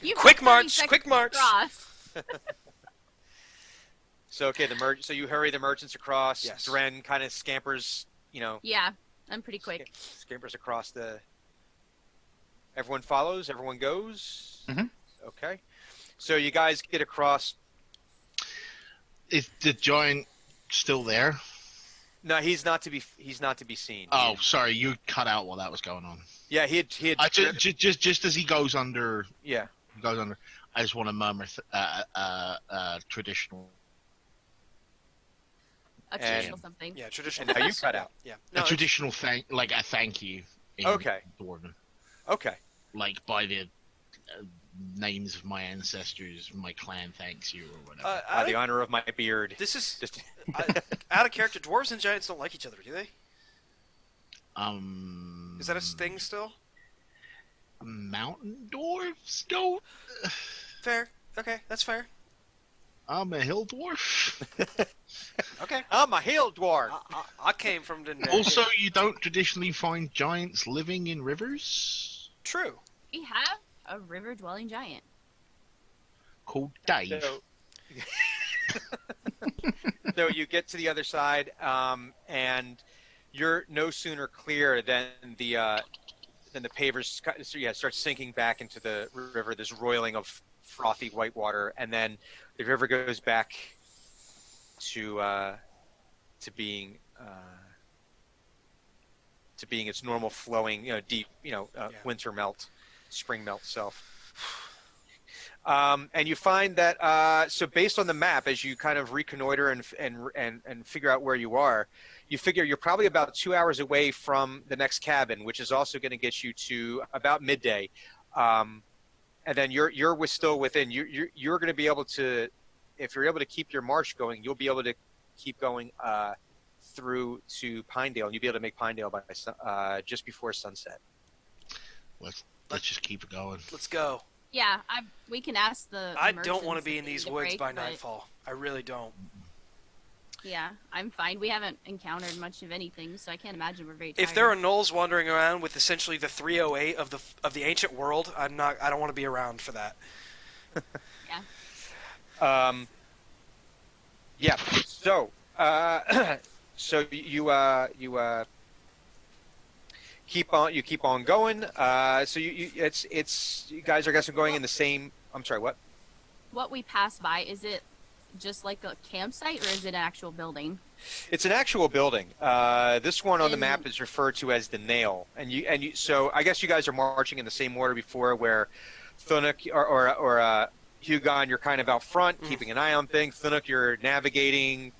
You've got Quick 30 march, seconds quick to march. cross. So okay, so you hurry the merchants across. Yes. Dren kind of scampers. Yeah, I'm pretty quick. Scampers across the. Everyone follows. Everyone goes. Mhm. Okay. So you guys get across. Is the giant still there? No, he's not to be seen. Oh, sorry, you cut out while that was going on. Yeah, he had. Just as he goes under, Yeah. I just want to murmur traditional. A traditional something. yeah, traditional. And now you cut out. Yeah. A traditional thank you. In Okay. Dwarven. Okay. Like by the names of my ancestors, my clan thanks you or whatever. By the honor of my beard. This is Just out of character. Dwarves and giants don't like each other, do they? Is that a thing still? Mountain dwarves don't. Fair. Okay, that's fair. I'm a hill dwarf. Okay. I'm a hill dwarf. I came from the. Also, you don't traditionally find giants living in rivers. True. We have a river-dwelling giant. Called Dave. So, so you get to the other side, and you're no sooner clear than the pavers start sinking back into the river. This roiling of frothy white water, and then the river goes back to being its normal flowing, deep, winter melt, spring melt self. And you find that so based on the map, as you kind of reconnoiter and figure out where you are, you figure you're probably about 2 hours away from the next cabin, which is also going to get you to about midday. And then you're still within. You're going to be able to, if you're able to keep your march going, you'll be able to keep going through to Pinedale, and you'll be able to make Pinedale by just before sunset. Let's just keep it going. Let's go. Yeah, we can ask the. I don't merchants want to be if in they these need a woods break, by but nightfall. I really don't. Yeah, I'm fine. We haven't encountered much of anything, so I can't imagine we're very tired. If there are gnolls wandering around with essentially the 308 of the ancient world, I don't want to be around for that. Yeah. So, so you keep on going. So you guys are guessing going in the same. I'm sorry, what? What we pass by, is it just like a campsite or is it an actual building? It's an actual building. This one on the map is referred to as the Nail, so I guess you guys are marching in the same order before, where Thunuk or Hugon, you're kind of out front, keeping an eye on things. Thunuk, you're navigating.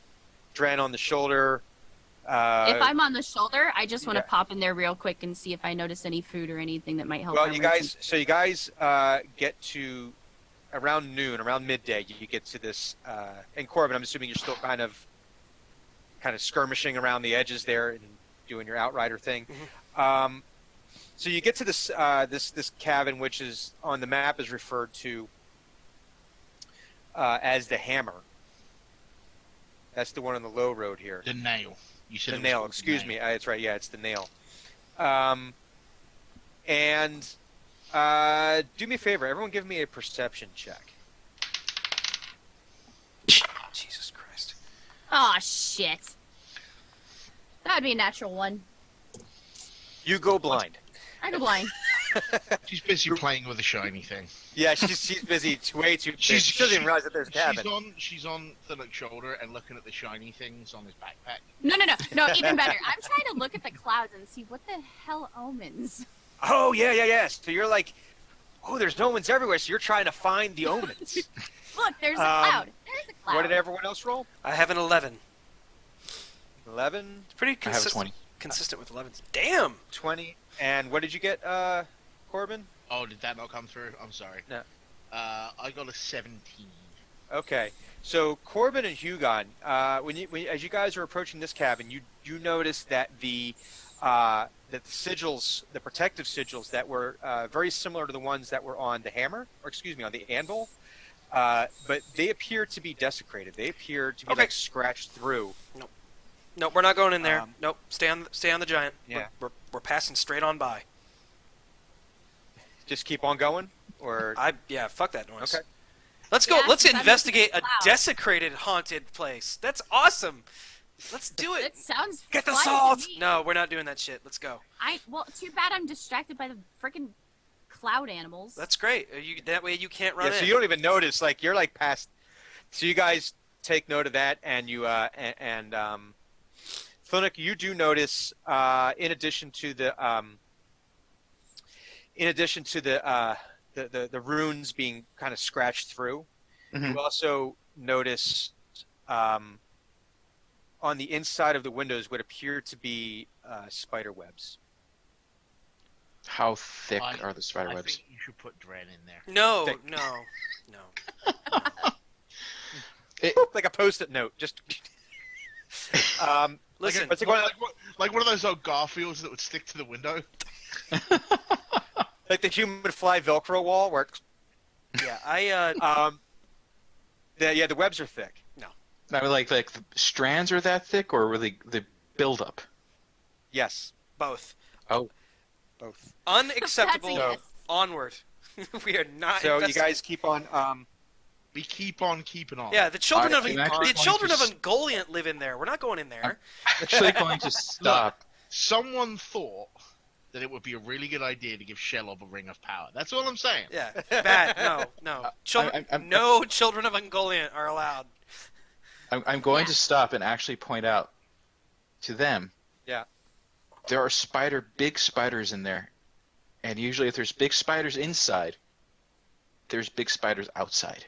Dren on the shoulder. If I'm on the shoulder, I just want to pop in there real quick and see if I notice any food or anything that might help. Well, you guys get to around noon, around midday. You get to this, and Corbin, I'm assuming you're still kind of skirmishing around the edges there and doing your outrider thing. Mm-hmm. So you get to this this cabin, which is on the map is referred to as the Hammer. That's the one on the low road here. The Nail. You said the Nail. Excuse me. That's right. Yeah, it's the Nail. And do me a favor. Everyone, give me a perception check. Jesus Christ. Oh shit. That'd be a natural one. You go blind. I go blind. She's busy playing with a shiny thing. Yeah, she's busy. Way too. She doesn't even realize that there's a cabin. She's on Thunuk's shoulder and looking at the shiny things on his backpack. No. Even better. I'm trying to look at the clouds and see what the hell omens. Oh yeah. So you're like, oh, there's omens everywhere. So you're trying to find the omens. Look, there's a cloud. There's a cloud. What did everyone else roll? I have an 11. 11. It's pretty I have a 20. consistent with 11s. Damn. 20. And what did you get, Corbin? Oh, did that not come through? I'm sorry. No. I got a 17. Okay. So Corbin and Hugon, as you guys are approaching this cabin, you notice that the sigils, the protective sigils that were very similar to the ones that were on the hammer, or excuse me, on the anvil, but they appear to be desecrated. They appear to be like scratched through. Nope, we're not going in there. Nope, stay on the giant. Yeah. We're passing straight on by. Just keep on going, or fuck that noise. Okay. Let's go. Yeah, Let's investigate a cloud. desecrated haunted place. That's awesome. Let's do it. That sounds Get the fun to salt! me. No, we're not doing that shit. Let's go. Well, too bad I'm distracted by the freaking cloud animals. That's great. That way you can't run in. so you don't even notice. Like you're like past. So you guys take note of that, and you and Thunuk, you do notice in addition to the the runes being kind of scratched through, you also notice on the inside of the windows what appear to be spider webs. How thick are the spider I webs? think you should put Dren in there. No. Like a post-it note, just. Listen, Like one of those old Garfields that would stick to the window. Like the human fly Velcro wall, where the webs are thick. I mean, like the strands are that thick, or were they the buildup? Yes, both. Oh, both. Unacceptable. That's a yes. Onward. We are not. So you guys keep on. We keep on keeping on. Yeah, the children of I'm actually Ungoliant live in there. We're not going in there. actually going to stop. Someone thought that it would be a really good idea to give Shelob a ring of power. That's all I'm saying. Yeah, bad. No. Children, no children of Ungoliant are allowed. I'm going to stop and actually point out to them. Yeah. There are big spiders in there, and usually if there's big spiders inside, there's big spiders outside.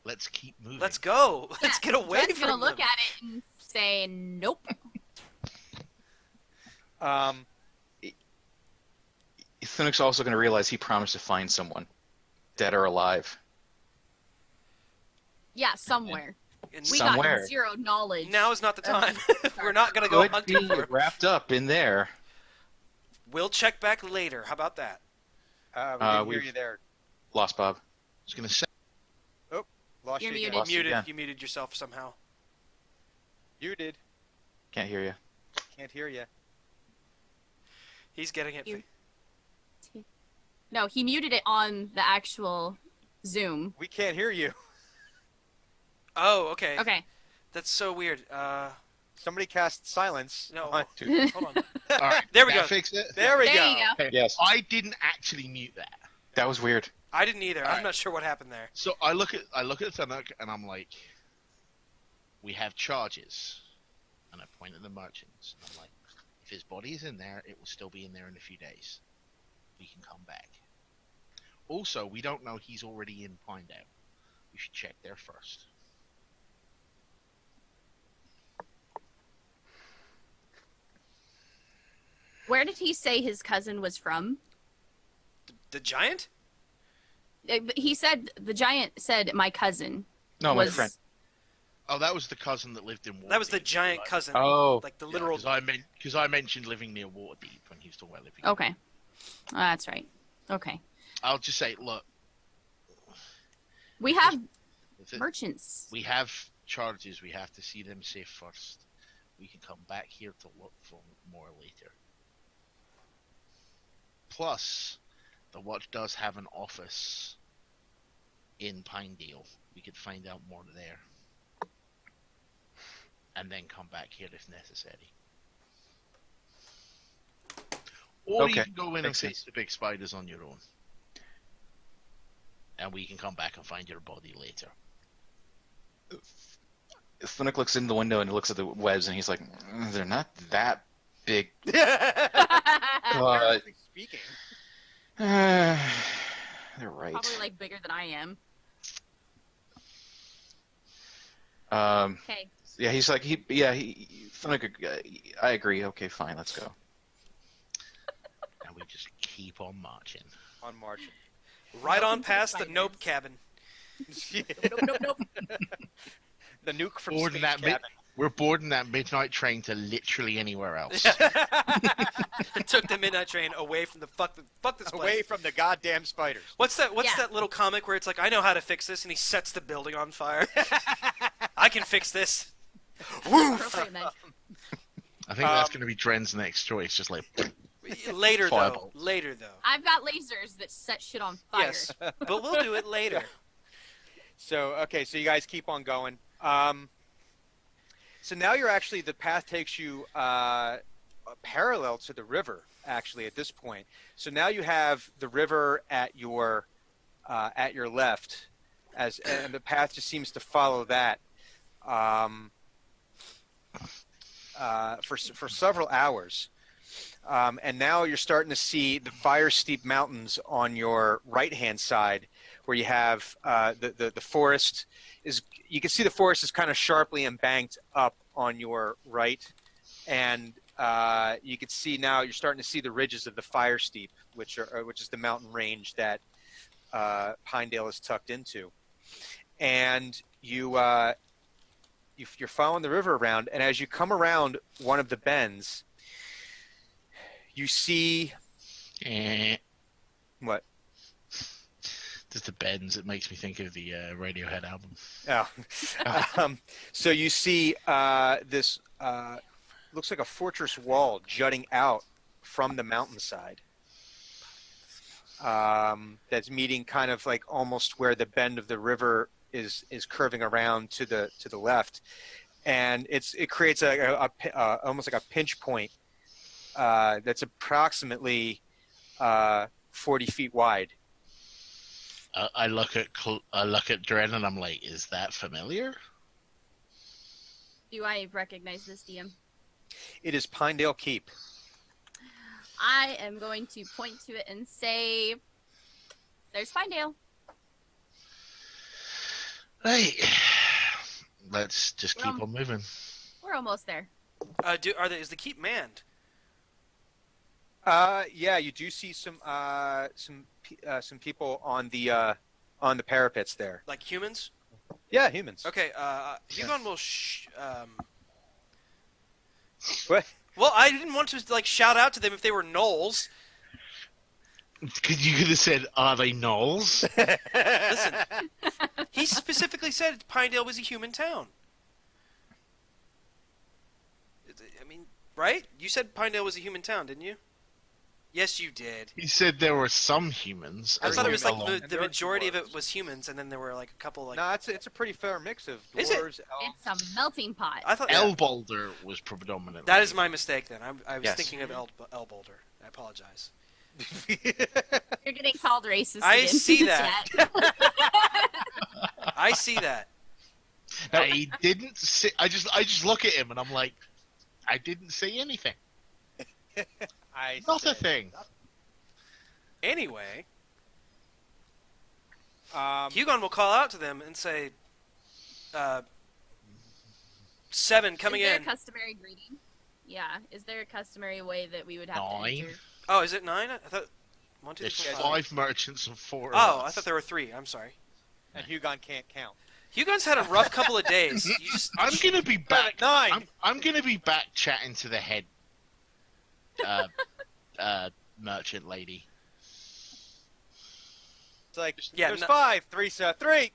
Let's keep moving. Let's go. Let's get away Jen's from gonna look them. at it and say nope. Thunuk's also going to realize he promised to find someone, dead or alive. Yeah, somewhere. And We Somewhere. got zero knowledge. now is not the time. We're not going to go Could hunting be for it. wrapped up in there. We'll check back later. How about that? We didn't hear we've- you there. Lost Bob. I was going to say, Lost You're you again. muted. Lost you again. You muted yourself somehow. You did. Can't hear you. Can't hear you. He's getting it. You- No, he muted it on the actual Zoom. We can't hear you. Oh, okay. Okay. That's so weird. Somebody cast silence. No, on- hold on. All right, There we that go. Fix it. There we There go. you go. Okay. Yes. I didn't actually mute that. That was weird. I didn't either. I'm Alright. not sure what happened there. So I look at Thunuk and I'm like, we have charges, and I point at the merchants. And I'm like, if his body is in there, it will still be in there in a few days. We can come back. Also, we don't know he's already in Pinedale. We should check there first. Where did he say his cousin was from? The giant? He said the giant said my cousin. No, was... my friend. Oh, that was the cousin that lived in Waterdeep. That was the giant cousin. Oh. Like the literal. Because I mentioned living near Waterdeep when he was talking about living. Okay, that's right. Okay, I'll just say, look, we have if it- merchants. we have charges. We have to see them safe first. We can come back here to look for more later. Plus, the watch does have an office in Pinedale. We could find out more there. And then come back here if necessary. Or you Okay, can go in and makes face sense. the big spiders on your own. And we can come back and find your body later. Thunuk looks in the window and looks at the webs, and he's like, "They're not that big." Comparatively speaking. They're right. Probably like bigger than I am. Okay. Yeah, he's like, Thunuk, I agree. Okay, fine, let's go. And we just keep on marching. On margin. Right Welcome on to the past the spiders. Nope cabin. Nope. The nuke from Boarding Space that Cabin. We're boarding that midnight train to literally anywhere else. Took the midnight train away from the fuck this place. Away from the goddamn spiders. What's that? What's Yeah. that little comic where it's like, I know how to fix this, and he sets the building on fire. I can fix this. Appropriate mention. I think that's going to be Dren's next choice. Just like, Later though. Fireball. Later though. I've got lasers that set shit on fire. Yes, but we'll do it later. So, okay, so you guys keep on going. So now you're actually, the path takes you parallel to the river, actually, at this point. So now you have the river at your left, and the path just seems to follow that for several hours. And now you're starting to see the fire steep mountains on your right-hand side, where you have the forest is. You can see the forest is kind of sharply embanked up on your right, and you can see now you're starting to see the ridges of the fire steep, which is the mountain range that Pinedale is tucked into, and you're following the river around, and as you come around one of the bends, you see what? just the bends. It makes me think of the Radiohead album. Oh. So you see this looks like a fortress wall jutting out from the mountainside. That's meeting kind of like almost where the bend of the river is curving around to the left, and it creates a almost like a pinch point that's approximately 40 feet wide. I look at Dren and I'm like, is that familiar? Do I recognize this, DM? It is Pinedale Keep. I am going to point to it and say, "There's Pinedale." Right. Let's just keep on moving. We're almost there. Is the keep manned? Yeah, you do see some people on the parapets there. Like humans? Yeah, humans. Okay, Hugon will What? Well, I didn't want to like shout out to them if they were gnolls. Because you could have said, are they gnolls? Listen, he specifically said Pinedale was a human town. I mean, right? You said Pinedale was a human town, didn't you? Yes, you did. He said there were some humans. I as thought it long was as- like And the there were majority of dwarves. it was humans, and then there were like a couple like. No, it's a pretty fair mix of Is it? dwarves, elves. It's a melting pot. I thought Elbolder was predominantly. that is my mistake. Then I was Yes. thinking of El Boulder. I apologize. You're getting called racist. I again. see that. Chat. I see that. I didn't say. I just look at him and I'm like, I didn't say anything. Not a said thing. Anyway, Um, Hugon will call out to them and say, 7 coming is there in. a customary greeting? Yeah. Is there a customary way that we would have to 9. enter? Oh, is it 9? I thought 1, 2, 3, There's 4, 5. 5 merchants and 4. Oh, of I us. thought there were 3. I'm sorry. and Hugon can't count. Hugon's had a rough couple of days. You just, I'm gonna be back. 9. I'm gonna be back chatting to the head merchant lady. It's like Yeah, there's no- 5, 3, 3.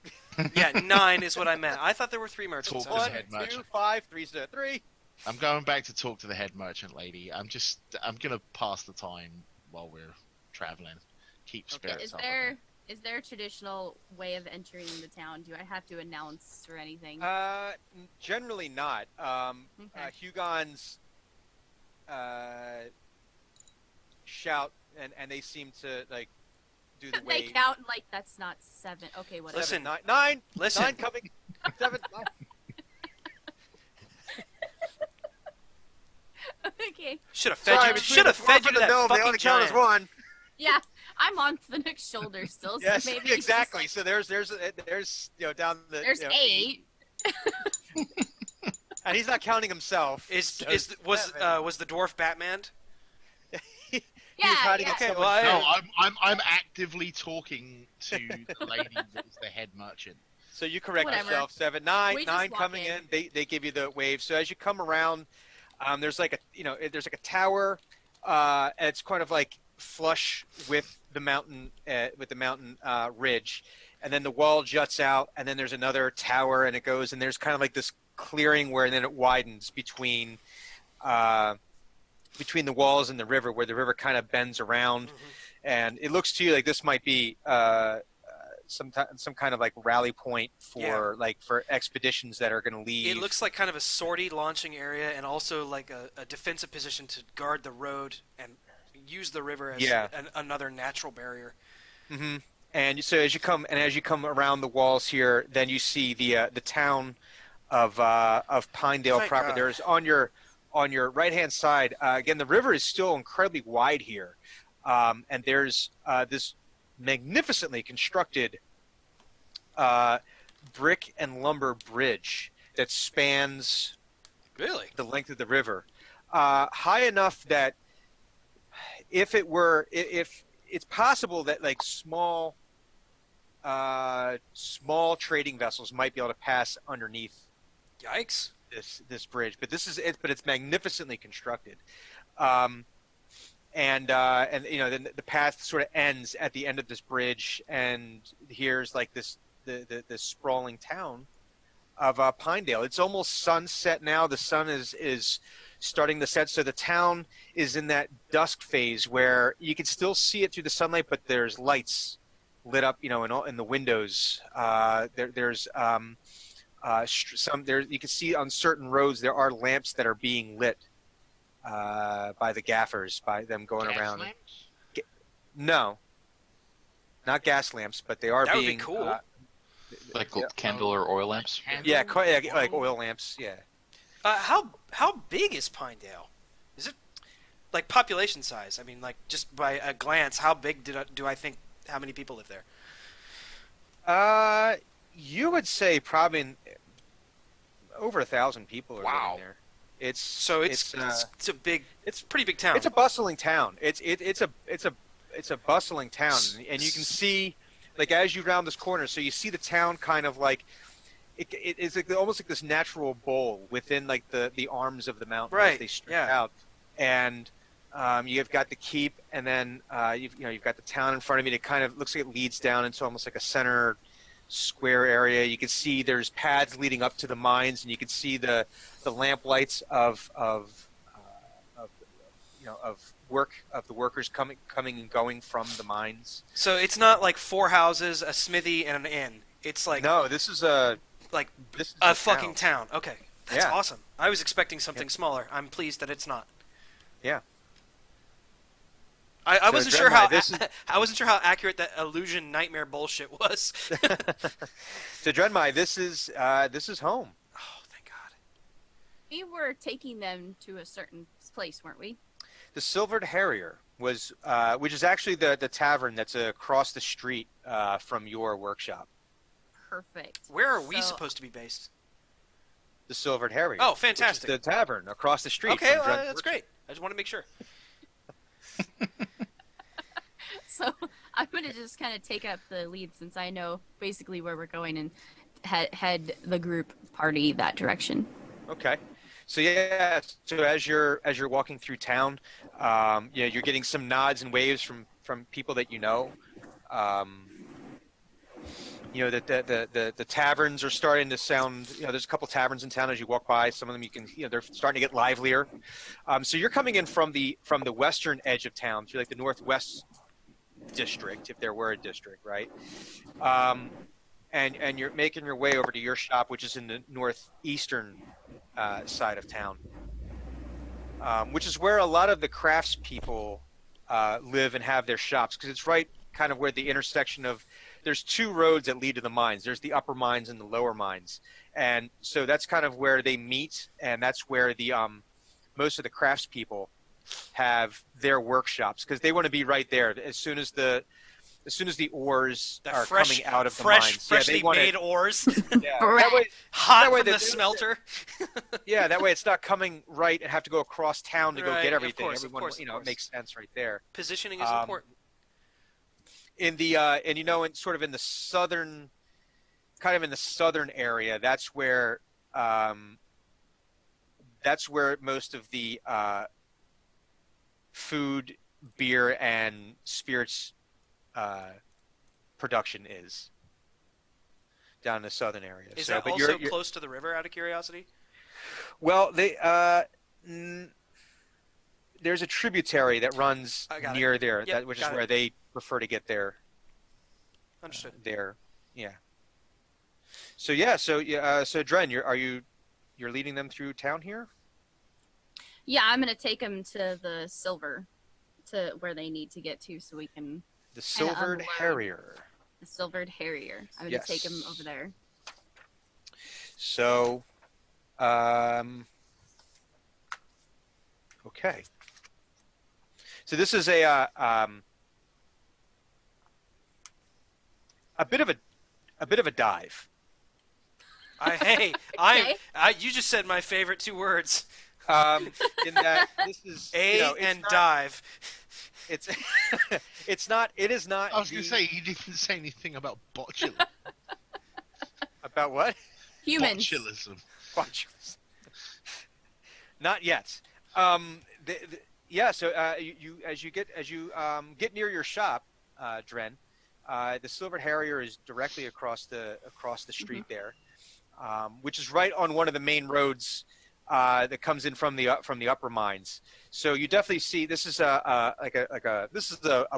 yeah, 9 is what I meant. I thought there were 3 merchants. Talk I was- to the head 2, merchant. 5, 3, 3. I'm going back to talk to the head merchant lady. I'm gonna pass the time while we're traveling. Keep spirits Is up. there a traditional way of entering the town? Do I have to announce or anything? Generally not. Okay. Hugon's shout, and they seem to like do the They wave. count like that's not 7. Okay, whatever. Listen, 9, Listen. 9 coming. 7, 9. Okay. Should have fed you. Should have fed you to that fucking giant. one. Yeah, I'm on Phoenix's shoulder still, so Yes, maybe exactly. just, So there's down the there's 8. and he's not counting himself. Was the dwarf Batman? He Yeah, was hiding yeah. at Okay, someone's well, shoulder. No, I'm actively talking to the lady that is the head merchant. So you correct Whatever. yourself. 7, 9, We just 9 walk coming in. in. They give you the wave. So as you come around, there's like a tower, and it's kind of like flush with the mountain ridge, and then the wall juts out, and then there's another tower, and it goes, and there's kind of like this clearing where then it widens between the walls and the river, where the river kind of bends around, and it looks to you like this might be some kind of like rally point for for expeditions that are going to leave. It looks like kind of a sortie launching area, and also like a defensive position to guard the road and use the river as another natural barrier. Mm-hmm. And so as you come around the walls here, then you see the town of Pinedale Thank proper. God. There's on your right hand side. Again, the river is still incredibly wide here, and there's this magnificently constructed brick and lumber bridge that spans Really? the length of the river, high enough that if it's possible that like small trading vessels might be able to pass underneath Yikes! this bridge, but it's magnificently constructed, and then the path sort of ends at the end of this bridge, and here's like the sprawling town of Pinedale. It's almost sunset now. The sun is starting to set, so the town is in that dusk phase where you can still see it through the sunlight, but there's lights lit up, in the windows. There's you can see on certain roads there are lamps that are being lit by the gaffers, by them going Gas around. lamps? No, not gas lamps, but they are That would be being cool. Like candle or oil lamps. like oil lamps. Yeah. How big is Pinedale? Is it like population size? I mean, like just by a glance, how big do I think? How many people live there? You would say probably over 1,000 people are Wow. living there. It's a pretty big town. It's a bustling town. It's a bustling town, and you can see, like as you round this corner, so you see the town kind of like it's like almost like this natural bowl within like the arms of the mountain as Right, they stretch yeah. out, and you've got the keep, and then you've got the town in front of you. It kind of looks like it leads down into almost like a center square area. You can see there's paths leading up to the mines, and you can see the lamp lights of workers coming and going from the mines. So it's not like 4 houses, a smithy, and an inn. It's like No, this is a fucking town. Okay, that's Yeah. awesome. I was expecting something smaller. I'm pleased that it's not. Yeah. I So, wasn't sure how Drenmai, this is- I wasn't sure how accurate that illusion nightmare bullshit was. So Drenmai, this is home. Oh, thank God. We were taking them to a certain place, weren't we? The Silvered Harrier was, which is actually the tavern that's across the street from your workshop. Perfect. Where are we So- supposed to be based? The Silvered Harrier. Oh, which is fantastic. the tavern across the street. Okay, from Dren's that's workshop. great. I just want to make sure. So I'm gonna just kind of take up the lead since I know basically where we're going and head the group party that direction. Okay. So yeah, so as you're walking through town, you're getting some nods and waves from people that you know. That the taverns are starting to sound. There's a couple taverns in town as you walk by. Some of them you can, they're starting to get livelier. So you're coming in from the western edge of town, through like the northwest district, if there were a district, right? And you're making your way over to your shop, which is in the northeastern side of town, which is where a lot of the craftspeople live and have their shops, because it's right kind of where the intersection of, there's 2 roads that lead to the mines. There's the upper mines and the lower mines, and so that's kind of where they meet, and that's where the most of the craftspeople have their workshops, because they want to be right there as soon as the ores The are coming out of the mines. freshly made ores, Yeah, that way, hot That way from they- the smelter. yeah, that way it's not coming right and have to go across town to go Right, get of everything. course, of Everyone, course, of it course. makes sense right there. Positioning is Um, important. In the in sort of in the southern, kind of in the southern area, that's where most of the food, beer, and spirits production is, down in the southern area. Is So, that but also you're, close to the river? Out of curiosity. well, there's a tributary that runs I got it. near there, Yep, which is got it. where they prefer to get their Understood. yeah. So so Dren, you're leading them through town here? Yeah, I'm gonna take them to the silver, to where they need to get to, so we can The Silvered unload. Harrier. the Silvered Harrier. I'm gonna take them over there. So, okay. So this is a bit of a dive. You just said my favorite 2 words. In that this is it's And not- dive. It's it is not. I was going to say, you didn't say anything about botulism. About what? Humans. Botulism. Botulism. Not yet. Yeah. So as you get near your shop, Dren, the Silvered Harrier is directly across the street there, which is right on one of the main roads that comes in from the upper mines. So you definitely see this is a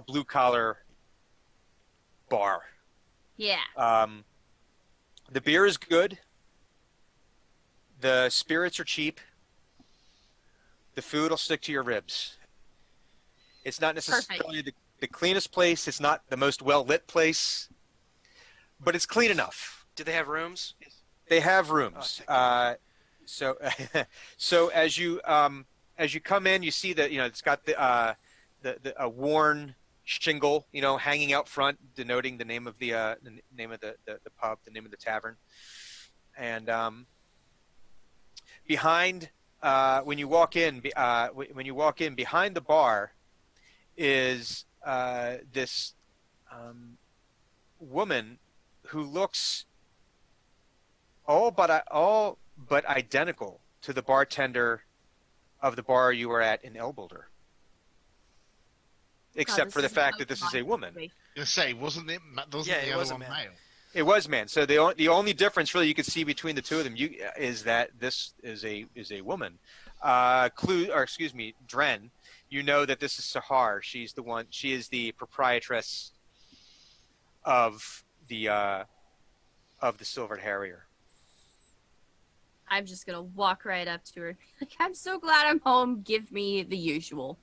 blue collar bar. Yeah. The beer is good. The spirits are cheap. The food will stick to your ribs. It's not necessarily the cleanest place. It's not the most well-lit place, but it's clean enough. Do they have rooms? They have rooms. Oh, So as you come in, you see that it's got a worn shingle, hanging out front, denoting the name of the pub, the name of the tavern, and behind when you walk in behind the bar is this woman who looks all but identical to the bartender of the bar you were at in Elboulder, except for the fact that this is a woman. I was going to say, wasn't the it other was a one man. male? It was man. So the only difference really you could see between the two of them is that this is a woman. Dren, you know that this is Sahar. She's the one. She is the proprietress of the Silvered Harrier. I'm just gonna walk right up to her. Like, I'm so glad I'm home. Give me the usual.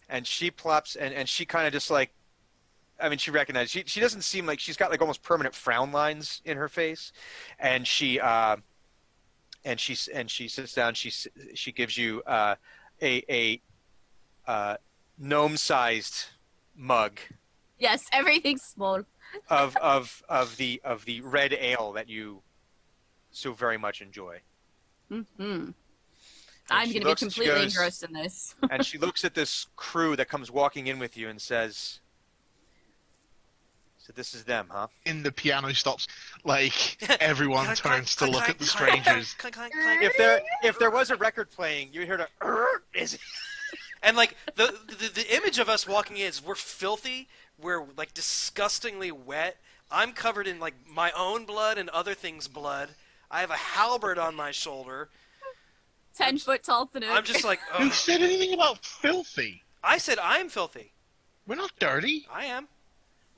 And she plops, and she kind of just like, I mean, she recognizes. She doesn't seem like she's got like almost permanent frown lines in her face, and she sits down. She gives you a gnome-sized mug Yes, everything's small. of the red ale that you so very much enjoy. Mm-hmm. I'm she gonna be looks and she completely goes- engrossed in this. And she looks at this crew that comes walking in with you and says, "So this is them, huh?" In the piano stops, like everyone Clank, turns clank, to look clank, at the clank, strangers. clank, clank, clank. If there was a record playing, you'd hear the is it? And like the image of us walking in is we're filthy, we're like disgustingly wet. I'm covered in like my own blood and other things' blood. I have a halberd on my shoulder. 10-foot tall Thanuk. I'm just like, Who ugh. said anything about filthy? I said I'm filthy. We're not dirty. I am.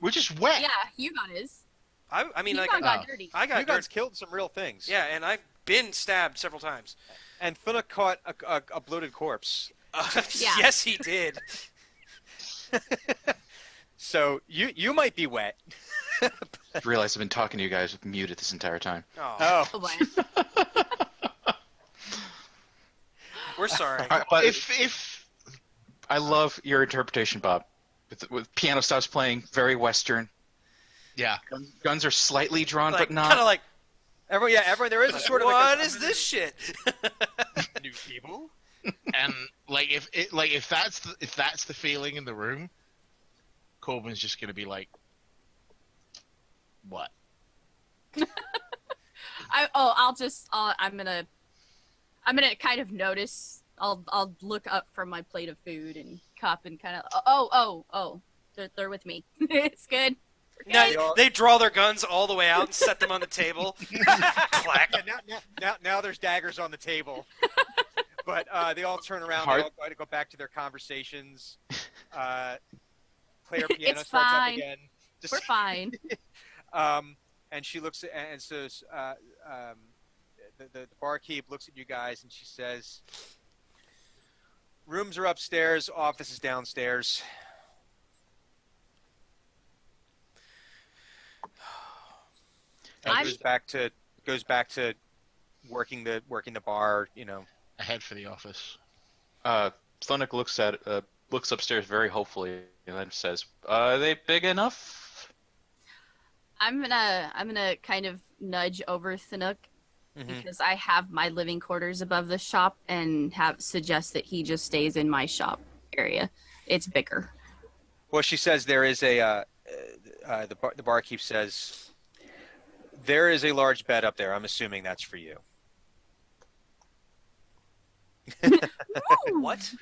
We're just wet. Yeah, Hugon is. I mean, like, Hugon got dirty. I got You guys dirt. killed some real things. Yeah, and I've been stabbed several times. And Thuna caught a bloated corpse. Yeah. Yes, he did. So you might be wet. I realize I've been talking to you guys muted this entire time. Oh, Oh, Oh, boy. we're sorry. All right, but If I love your interpretation, Bob. With piano stops playing, very Western. yeah, Guns are slightly drawn, Like, but not. kind of like, everyone. There is a sort of what like is this shit? new people? and like if that's the feeling in the room, Corbin's just gonna be like, what? I'm gonna kind of notice. I'll look up from my plate of food and cup and kind of oh, they're with me. It's good. No, they draw their guns all the way out and set them on the table. Clack. Yeah, now there's daggers on the table. But they all turn around. Hard- They all try to go back to their conversations. Play her piano It's starts fine. up again. Just, We're fine. and she looks at, and so the barkeep looks at you guys and she says, "Rooms are upstairs. Office is downstairs." And I'm- goes back to working the bar. You know. I head for the office. Thonic looks upstairs very hopefully and then says, "Are they big enough?" I'm gonna kind of nudge over Thanuk because I have my living quarters above the shop and suggest that he just stays in my shop area. It's bigger. Well, she says there is the barkeep says there is a large bed up there. I'm assuming that's for you. What?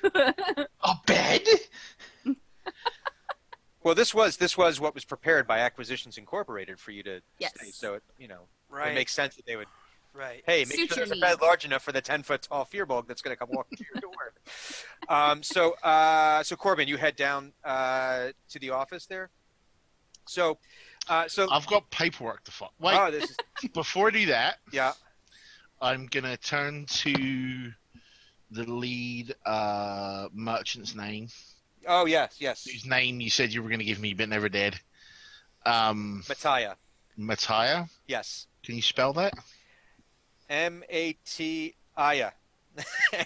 A bed? Well, this was what was prepared by Acquisitions Incorporated for you to Yes. stay. So it Right. it makes sense that they would. Right. Hey, make Suit sure your there's a bed needs. large enough for the 10-foot tall fearbulk that's going to come walking through your door. So Corbin, you head down to the office there. So I've got paperwork to file. Wait, oh, this is before I do that, yeah. I'm gonna turn to the lead merchant's name, Oh yes, whose name you said you were gonna give me but never did. Mattia. Mattia. Yes. Can you spell that? M-A-T-I-A.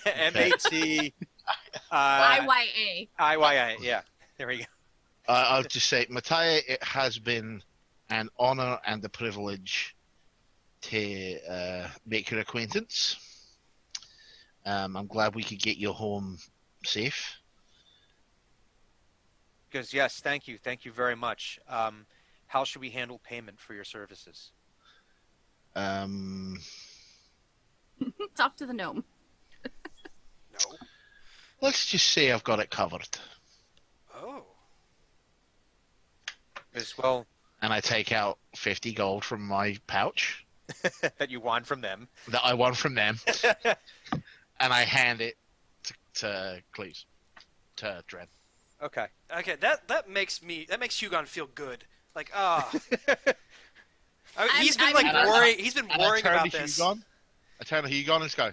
M-A-T. IYA. I-Y-A. Yeah. There we go. I'll just say, Mattia, it has been an honor and a privilege to make your acquaintance. I'm glad we could get you home safe. Because yes, thank you very much. How should we handle payment for your services? Talk to the gnome. No. Let's just say I've got it covered. Oh. As well And I take out 50 gold from my pouch that you want from them. that I won from them, and I hand it to Cleves. Dren. Okay. Okay, that makes Hugon feel good. Like, he's been like I'm- worrying. He's been And worrying I turn about to this. Hugon. I turn to Hugon and just go.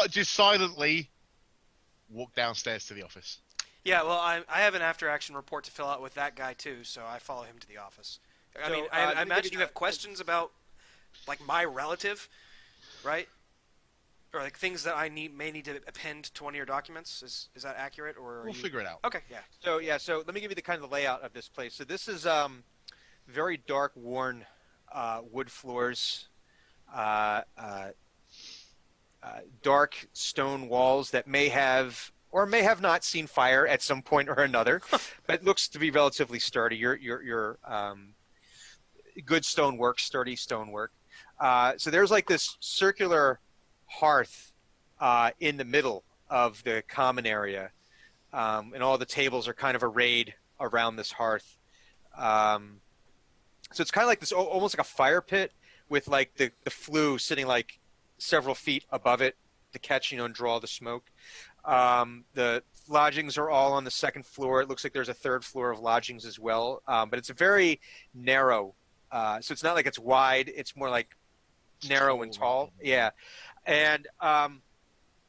Just silently walk downstairs to the office. Yeah, well, I have an after-action report to fill out with that guy too, so I follow him to the office. I So, mean, let I me imagine give you you have questions about, like, my relative, right? Or like things that I may need to append to one of your documents. Is that accurate, or We'll figure it out. Okay, yeah. So let me give you the kind of layout of this place. So this is very dark, worn wood floors, dark stone walls that may have or may have not seen fire at some point or another, but it looks to be relatively sturdy. Your good stonework, sturdy stonework. So there's like this circular hearth in the middle of the common area, and all the tables are kind of arrayed around this hearth. So it's kind of like this, almost like a fire pit with like the flue sitting like several feet above it to catch, and draw the smoke. The lodgings are all on the second floor. It looks like there's a third floor of lodgings as well, but it's a very narrow. So it's not like it's wide. It's more like narrow and tall. Yeah, and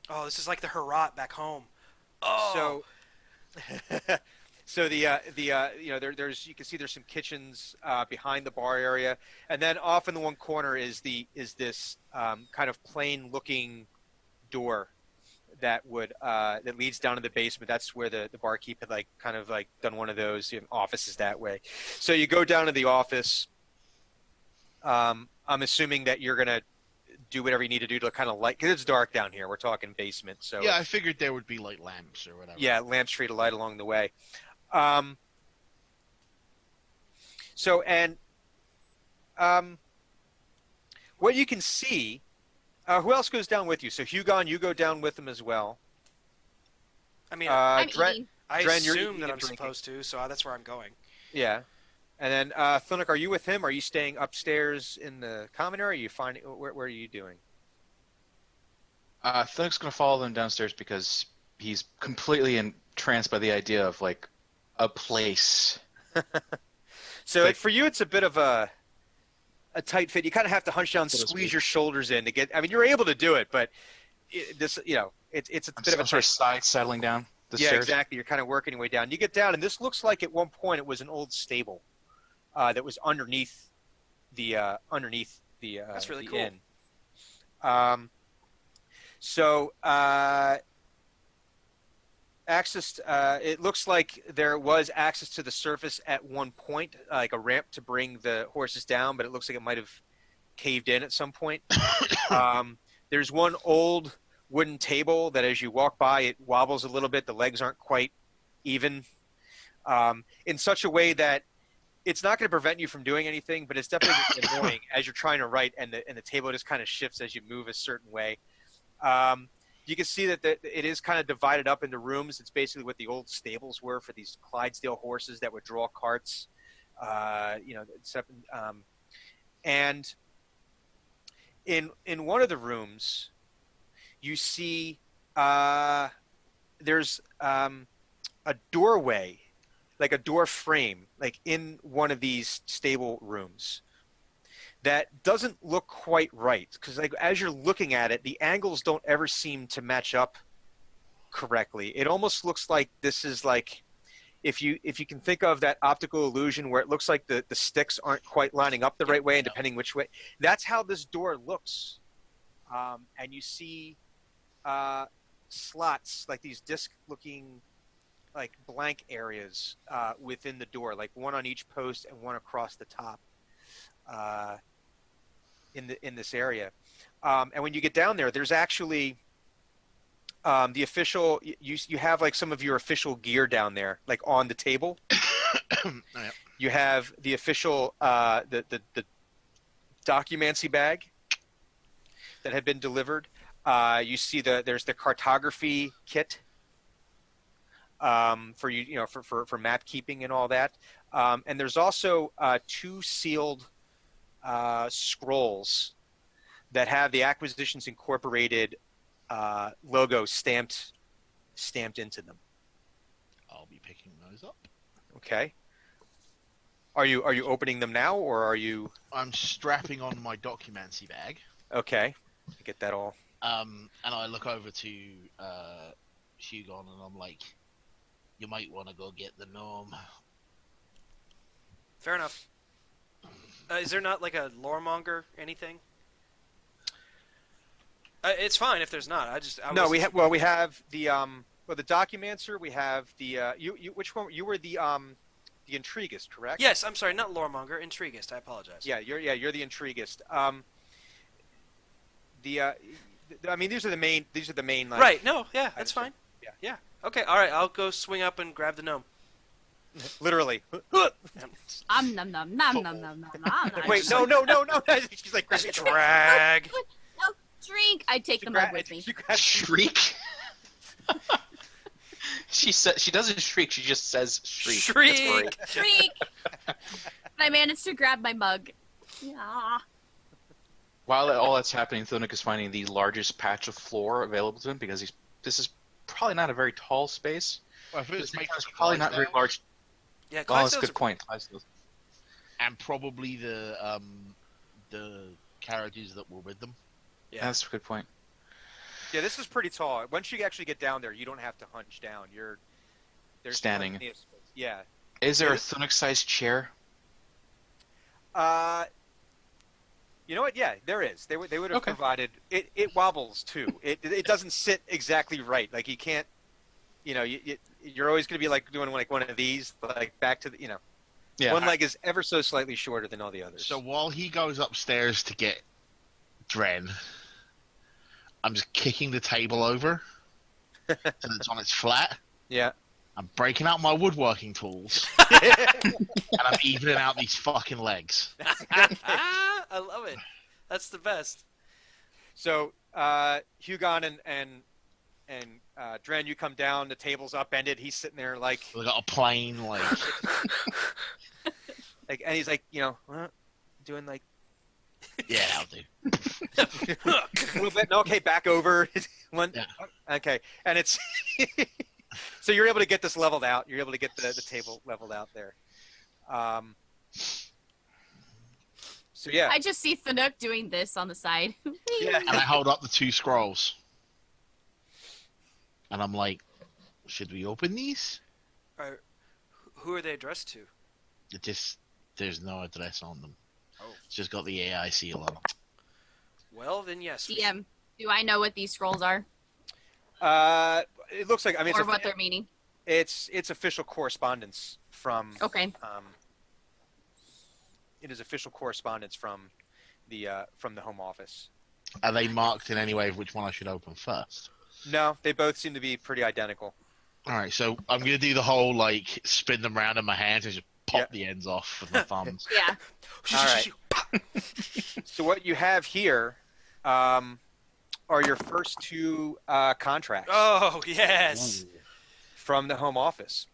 Oh, this is like the Herat back home. Oh, so there's, you can see there's some kitchens behind the bar area, and then off in the one corner is this kind of plain looking door that leads down to the basement. That's where the barkeep had kind of done one of those offices that way. So you go down to the office. I'm assuming that you're gonna do whatever you need to do to kind of light, because it's dark down here. We're talking basement, so Yeah, I figured there would be like lamps or whatever. yeah, lamps for you to light along the way. What you can see, who else goes down with you? So Hugon, you go down with them as well. I mean, I'm Dren, eating. I Dren, you're assume eating that and I'm drinking. supposed to, so that's where I'm going. Yeah. And then Thunuk, are you with him? Are you staying upstairs in the common area? Are you finding where are you doing? Thunuk's gonna follow them downstairs because he's completely entranced by the idea of like a place. So for you, it's a bit of a tight fit. You kind of have to hunch down, So to squeeze speak. your shoulders in to get. I mean, you're able to do it, but it's a bit of a I'm sort of side settling down the yeah, stairs. exactly. You're kind of working your way down. You get down, and this looks like at one point it was an old stable that was underneath the That's really the cool. inn. So access. It looks like there was access to the surface at one point, like a ramp to bring the horses down, but it looks like it might have caved in at some point. There's one old wooden table that, as you walk by, it wobbles a little bit. The legs aren't quite even, in such a way that it's not going to prevent you from doing anything, but it's definitely annoying as you're trying to write, and the table just kind of shifts as you move a certain way. You can see that it is kind of divided up into rooms. It's basically what the old stables were for these Clydesdale horses that would draw carts. And in one of the rooms, you see there's a doorway, like a door frame, like in one of these stable rooms, that doesn't look quite right, because as you're looking at it, the angles don't ever seem to match up correctly. It almost looks like this is like, if you can think of that optical illusion where it looks like the sticks aren't quite lining up the right way, and depending which way, that's how this door looks. And you see slots, like these disc-looking, like blank areas within the door, like one on each post and one across the top. In this area, and when you get down there, there's actually the official. You have like some of your official gear down there, like on the table. Oh, yeah. You have the official the documancy bag that had been delivered. You see there's the cartography kit for you, for map keeping and all that. And there's also 2 sealed scrolls that have the Acquisitions Incorporated logo stamped into them. I'll be picking those up. Okay. Are you opening them now, or are you? I'm strapping on my documency bag. Okay. Get that all. And I look over to Hugon and I'm like, you might want to go get the gnome. Fair enough. Is there not like a loremonger or anything? It's fine if there's not. No, we have the the Documancer. We have the you which one? You were the Intriguist, correct? Yes, I'm sorry, not loremonger, Intriguist. I apologize. Yeah, you're the Intriguist. I mean, these are the main. Like, Right. No. Yeah, that's understand. fine. Yeah. Okay. All right. I'll go swing up and grab the gnome. Literally. Nom nom nom nom nom nom nom. Wait, no. She's like grabbing Drag. No, drink. I take the mug with me. Shriek. She doesn't shriek. She just says shriek. Shriek. That's great. Shriek. I managed to grab my mug. Yeah. While all that's happening, Thunic is finding the largest patch of floor available to him because this is probably not a very tall space. Well, if it's It's probably not very large. Yeah. Oh, that's a Clydesdales good are- point. and probably the carriages that were with them. Yeah. That's a good point. Yeah, this is pretty tall. Once you actually get down there, you don't have to hunch down. There's Standing. plenty of space. Yeah. Is there a Thunic-sized chair? You know what? Yeah, there is. They would have Okay. provided. It wobbles too. It doesn't sit exactly right. Like you can't. You're always going to be like doing like one of these, like back to the. Yeah. One leg is ever so slightly shorter than all the others. So while he goes upstairs to get Dren, I'm just kicking the table over so it's on its flat. Yeah. I'm breaking out my woodworking tools and I'm evening out these fucking legs. I love it. That's the best. So Hugon and Dren, you come down. The table's upended. He's sitting there like, We got a plane like and he's like, doing like yeah, I'll do. a little bit. No, okay, back over. One. Yeah. Okay, and it's so you're able to get this leveled out. You're able to get the table leveled out there. So yeah, I just see Thanook doing this on the side. yeah. And I hold up the two scrolls. And I'm like, should we open these? Who are they addressed to? There's no address on them. Oh. It's just got the AI seal on them. Well, then yes. DM, do I know what these scrolls are It looks like or what they're meaning? it's official correspondence from. Okay. It is official correspondence from the Home Office. Are they marked in any way of which one I should open first? No, they both seem to be pretty identical. All right, so I'm gonna do the whole like spin them around in my hands and just pop Yeah. the ends off with my thumbs. Yeah. All right. So what you have here are your first two contracts Oh yes. from the Home Office.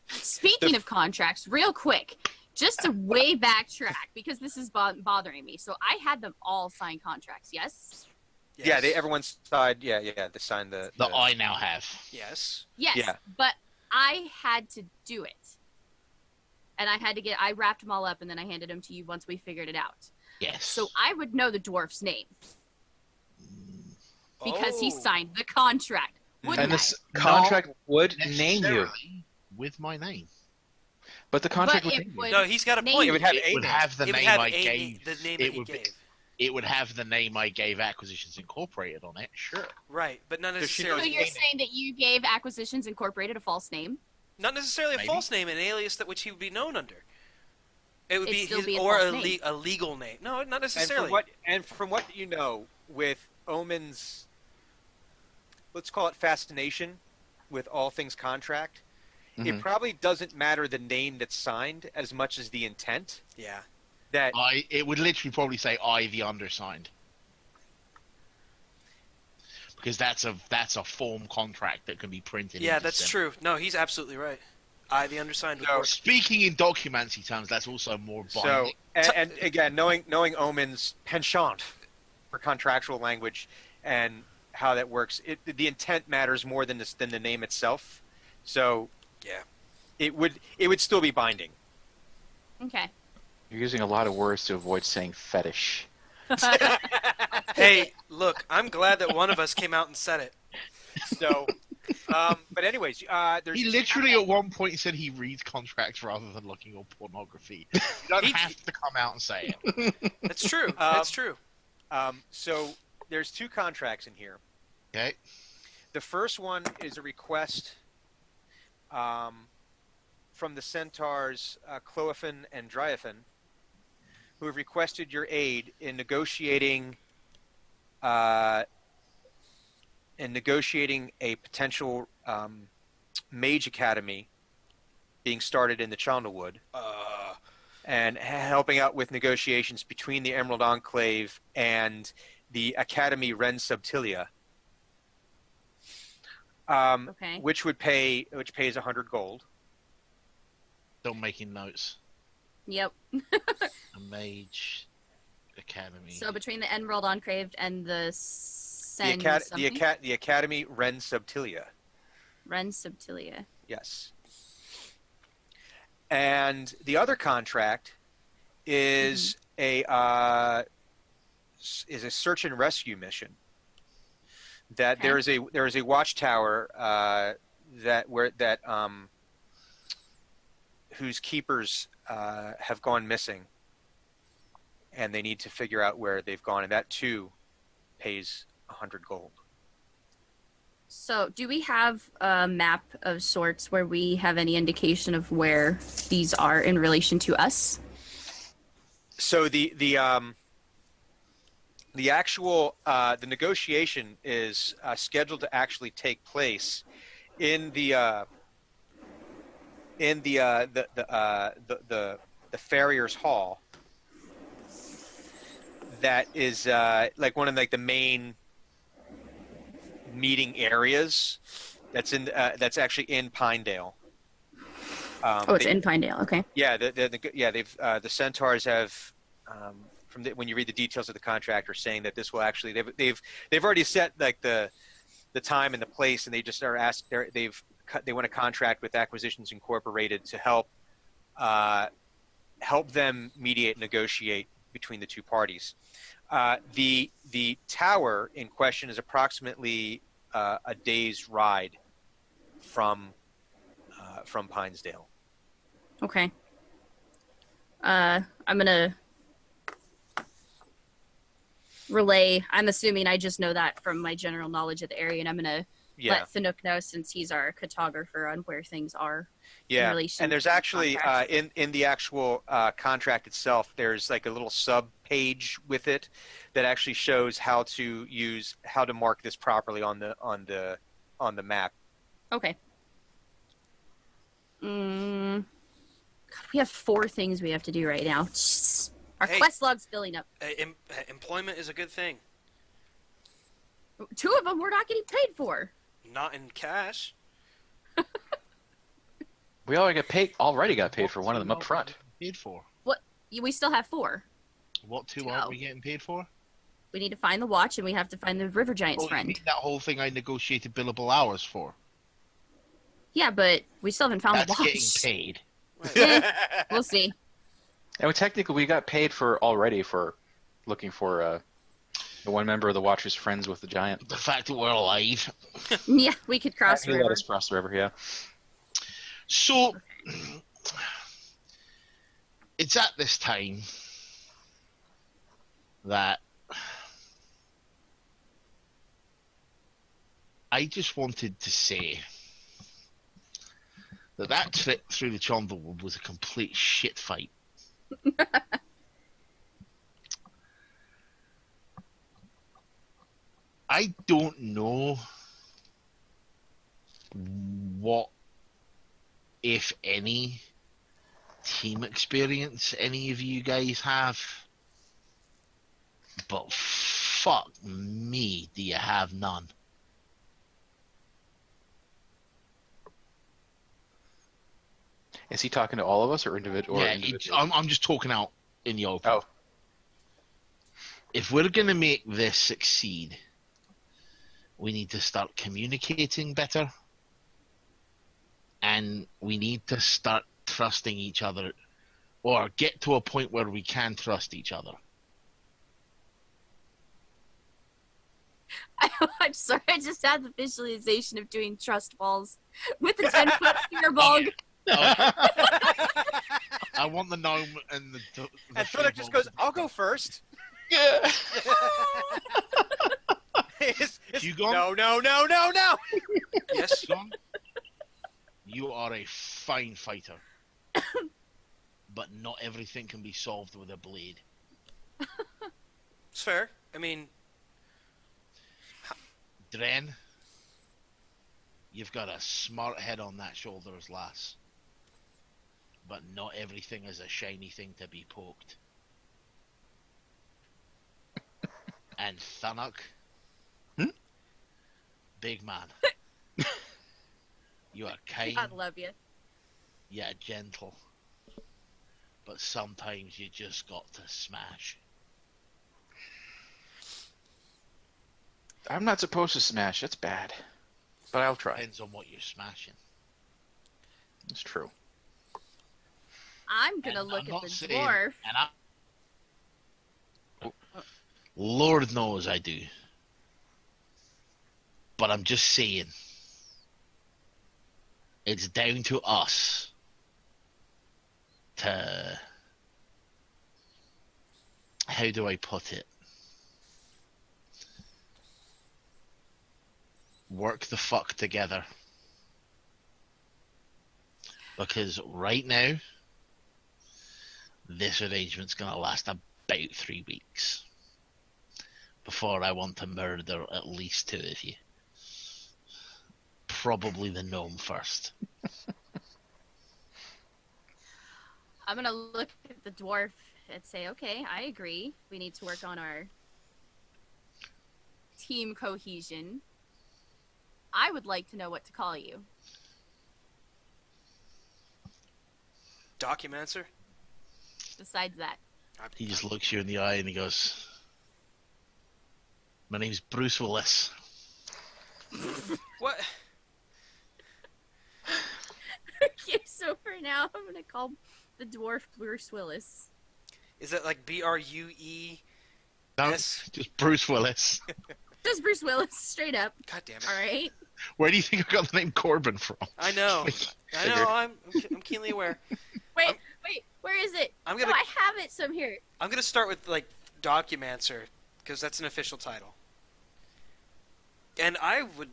Speaking of contracts, real quick, just to way backtrack because this is bothering me. So I had them all sign contracts. Yes. Yeah, everyone's side. Yeah, they signed the. That I now have. Yes. Yes. Yeah. But I had to do it, and I wrapped them all up, and then I handed them to you once we figured it out. Yes. So I would know the dwarf's name because he Oh. signed the contract. Wouldn't And I? this contract would name you, Necessarily with my name. but the contract But would it name would- No, he's got a Name- point. It would have It a would name. have the It would name have I a- gave. the name it that he would be- gave. It would have the name I gave Acquisitions Incorporated on it. Sure. Right, but not Does she So know necessarily. you're name. saying that you gave Acquisitions Incorporated a false name? Not necessarily a Maybe. false name, an alias that which he would be known under. It would It'd be still his, be a or false name. a legal name. No, not And necessarily. from what you know, with Omen's, let's call it fascination, with all things contract, it Mhm. probably doesn't matter the name that's signed as much as the intent. Yeah. That It would literally probably say I, the undersigned, because that's a form contract that can be printed. Yeah, into that's them. true. No, he's absolutely right. I, the undersigned, would So- work. Speaking in documenty terms, that's also more so binding. and again knowing Omen's penchant for contractual language and how that works. The intent matters more than the name itself. So Yeah. it would still be binding. Okay. You're using a lot of words to avoid saying fetish. Hey, look, I'm glad that one of us came out and said it. So, but anyways, there's He literally at one point said he reads contracts rather than looking up pornography. You don't have to come out and say it. That's true. That's true. So there's 2 contracts in here. Okay. The first one is a request from the centaurs Cloaphan and Dryaphan, who have requested your aid in negotiating a potential mage academy being started in the Chandlewood, and helping out with negotiations between the Emerald Enclave and the Academy Ren Subtilia, Okay. which pays 100 gold. Still making notes. Yep. A mage academy. So between the Emerald Enclave and the The Academy Ren Subtilia. Ren Subtilia. Yes. And the other contract is a search and rescue mission. That Okay. there is a watchtower whose keepers have gone missing, and they need to figure out where they've gone, and that too pays 100 gold. So, do we have a map of sorts where we have any indication of where these are in relation to us? So the actual the negotiation is scheduled to actually take place in the farrier's hall. That is like one of the main meeting areas. That's actually in Pinedale. It's in Pinedale. Okay. Yeah, the centaurs have when you read the details of the contract are saying that this will actually they've already set the time and the place, and they just are asked they want to contract with Acquisitions Incorporated to help them mediate and negotiate between the 2 parties. The tower in question is approximately a day's ride from Pinesdale. Okay. I'm gonna relay. I'm assuming I just know that from my general knowledge of the area, and I'm gonna let Finook know since he's our cartographer on where things are. In relation and there's to the actually contract. in the actual contract itself, there's like a little sub page with it that actually shows how to mark this properly on the map. Okay. God, we have 4 things we have to do right now. Jeez. Our quest log's filling up. Employment is a good thing. 2 of them we're not getting paid for. Not in cash. We already got paid for one of them up front. Paid for? What? We still have 4. What 2 aren't we getting paid for? We need to find the watch, and we have to find the River Giant's You friend. mean that whole thing I negotiated billable hours for? Yeah, but we still haven't found the That's watch. getting paid. We'll see. And technically, we got paid for looking for the one member of the Watcher's friends with the giant. The fact that we're alive. Yeah, we could cross the He let river. us cross the river, yeah. So, it's at this time that I just wanted to say that trip through the Chonderwood was a complete shit fight. I don't know what, if any, team experience any of you guys have, but fuck me, do you have none? Is he talking to all of us or individual? Yeah, I'm just talking out in the open. If we're going to make this succeed, We need to start communicating better. And we need to start trusting each other, or get to a point where we can trust each other. I'm sorry, I just had the visualization of doing trust balls with the 10-foot spear bog. Okay. I want the gnome and the And Thunnock just goes, "I'll go first." Yeah. Hugon? No. Yes. Hugon, you are a fine fighter. But not everything can be solved with a blade. It's fair. I mean, Dren, you've got a smart head on that shoulders, lass. But not everything is a shiny thing to be poked. And Thunnock, big man. You are kind, God love you. yeah, gentle. But sometimes you just got to smash. I'm not supposed to smash. That's bad. But I'll try. Depends on what you're smashing. It's true. I'm gonna And look I'm at not the saying- dwarf. and Lord knows I do. But I'm just saying, it's down to us to, how do I put it? Work the fuck together. Because right now, this arrangement's gonna last about 3 weeks before I want to murder at least 2 of you. Probably the gnome first. I'm gonna look at the dwarf and say, okay, I agree. We need to work on our team cohesion. I would like to know what to call you. Documancer? Besides that. He just looks you in the eye and he goes, "My name's Bruce Willis." What? Okay, so for now, I'm gonna call the dwarf Bruce Willis. Is that like BRUE? No, Yes. just Bruce Willis. Just Bruce Willis, straight up. God damn it. All right. Where do you think I got the name Corbin from? I know. I know. Figured. I'm keenly aware. Wait, where is it? I'm No, gonna I have it some here. I'm gonna start with like Documancer because that's an official title. And I would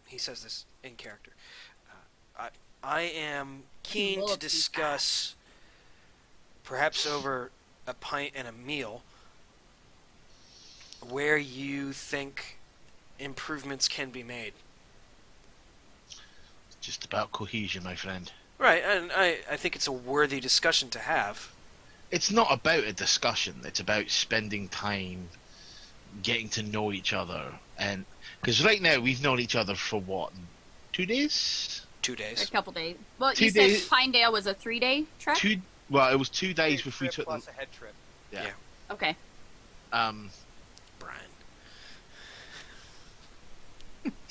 he says this in character. I am keen Will to be discuss, perhaps over a pint and a meal, where you think improvements can be made. Just about cohesion, my friend. Right, and I think it's a worthy discussion to have. It's not about a discussion. It's about spending time, getting to know each other, and because right now we've known each other for what, 2 days? 2 A days. couple days. Well, 2 you days. said Pinedale was a 3-day trek? Well, it was 2 days Day if we trip took plus a head trip. Yeah. Okay. Brian.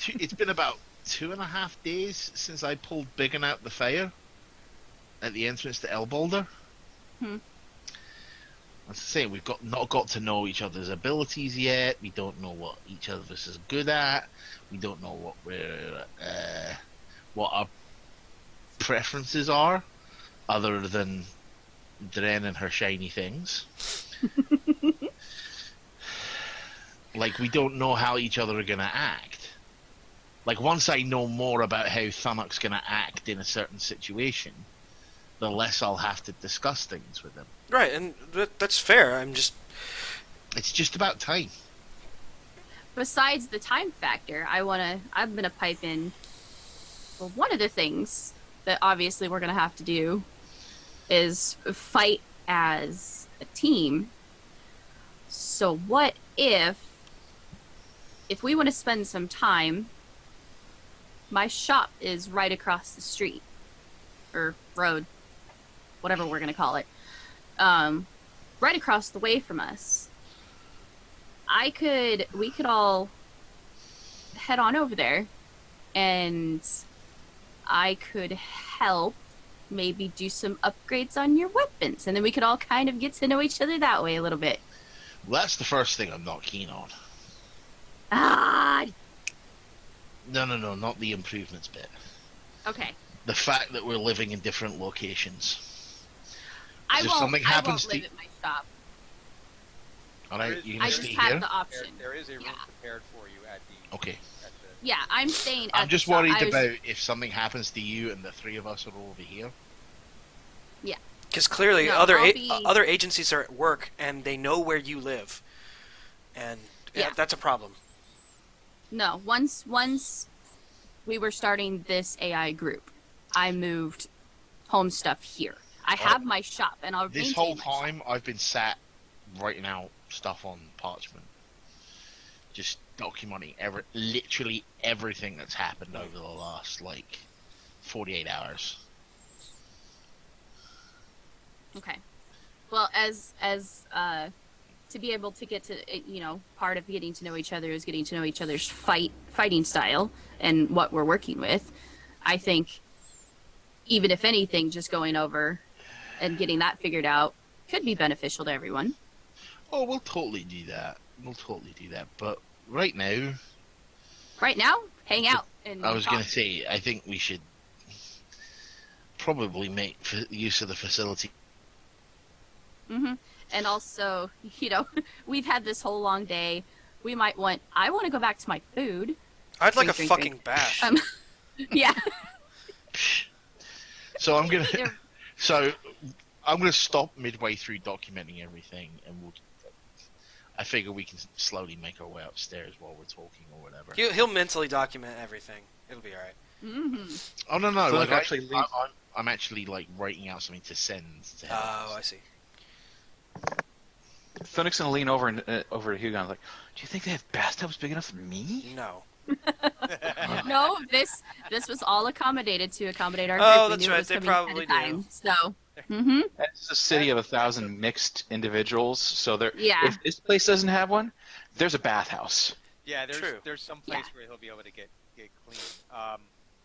It's been about 2.5 days since I pulled Biggin out the fire at the entrance to Elbalder. As I say, we've not got to know each other's abilities yet. We don't know what each of us is good at. We don't know what our preferences are, other than Dren and her shiny things. Like, we don't know how each other are gonna act. Like, once I know more about how Thunnock's gonna act in a certain situation, the less I'll have to discuss things with him. Right, and that's fair. It's just about time. Besides the time factor, I'm gonna pipe in. Well, one of the things that obviously we're gonna have to do is fight as a team. So what if we want to spend some time, my shop is right across the street or road, whatever we're gonna call it, right across the way from us. We could all head on over there, and I could help maybe do some upgrades on your weapons, and then we could all kind of get to know each other that way a little bit. Well, that's the first thing I'm not keen on. Ah, No, not the improvements bit. okay. The fact that we're living in different locations. I If won't, something I happens won't live at my shop. Alright, you I gonna just stay have here? the option. There is a room Yeah. prepared for you at the. Okay. At the Yeah, I'm staying at I'm just the shop. worried I was- about if something happens to you and the three of us are over here. Because clearly No, other I'll be- other agencies are at work and they know where you live, and Yeah. that's a problem. No, once we were starting this AI group, I moved home stuff here. I have my shop, and I'll This maintain whole my shop. time, I've been sat writing out stuff on parchment. Just documenting literally everything that's happened over the last, 48 hours. Okay. Well, as to be able to get to part of getting to know each other is getting to know each other's fighting style and what we're working with. I think even if anything, just going over and getting that figured out could be beneficial to everyone. Oh, we'll totally do that. But right now, Right now, hang out and I was talk. going to say, I think we should probably make use of the facility. Mm-hmm. And also, we've had this whole long day. I want to go back to my food. I'd like a Drink, fucking drink. bath. Yeah. So I'm gonna, Yeah. so I'm gonna stop midway through documenting everything, and I figure we can slowly make our way upstairs while we're talking or whatever. He'll mentally document everything. It'll be all right. Mm-hmm. Oh no, So, like actually, I'm actually writing out something to send to him. Oh, I see. Phoenix gonna lean over over to Hugon, like, do you think they have bathtubs big enough for me? No. No, this was all accommodated to accommodate our Oh, group. We that's knew it right, was they coming ahead of probably time, do. So, mm-hmm. It's a city of 1,000 mixed individuals, so Yeah. if this place doesn't have one, there's a bathhouse. Yeah, True. there's some place where he'll be able to get clean.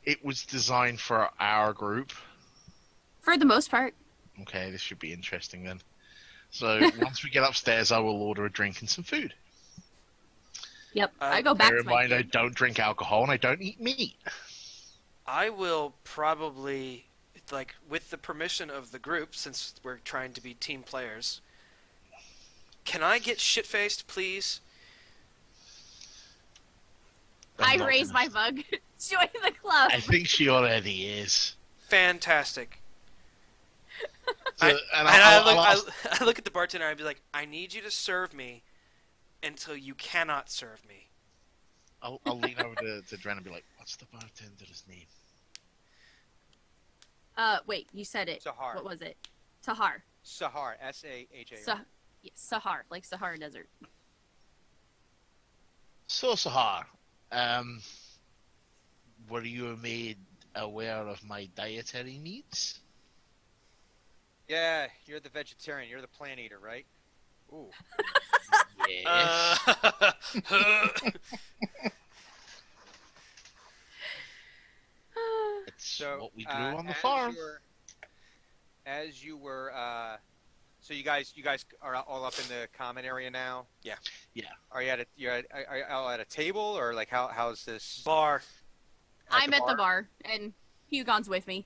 It was designed for our group. For the most part. Okay, this should be interesting then. So once we get upstairs, I will order a drink and some food. Yep. I go back Bear to in my mind, I food. don't drink alcohol and I don't eat meat. I will probably, with the permission of the group, since we're trying to be team players, can I get shit-faced, please? I I'm not raise gonna- my mug. Join the club. I think she already is. Fantastic. So, I look at the bartender and I'd be like, I need you to serve me until you cannot serve me. I'll lean over to Dren and be like, what's the bartender's name? Wait, you said it. Sahar. What was it? Sahar. Sahar, Sahar. Sahar, like Sahara Desert. So, Sahar, were you made aware of my dietary needs? Yeah, you're the vegetarian. You're the plant eater, right? Ooh. Yes. It's So what we grew on the as farm. So you guys are all up in the common area now. Yeah. Yeah. Are you are you all at a table or like how's this? Bar. I'm at the bar, and Hugon's with me.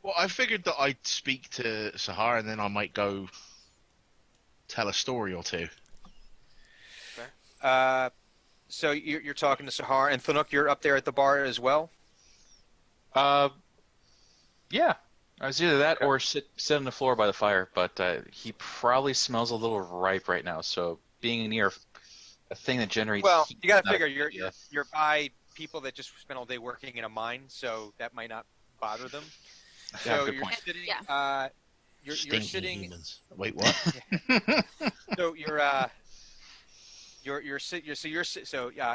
Well, I figured that I'd speak to Sahar and then I might go tell a story or two. So you're talking to Sahar and Thunuk. You're up there at the bar as well. Yeah. I was either that or sit on the floor by the fire, but he probably smells a little ripe right now. So being near a thing that generates Well, heat you got is to not a figure good idea. you're by people that just spent all day working in a mine, so that might not bother them. Yeah, So good you're point. sitting. Yeah. You're Stinky sitting. humans. Wait, what?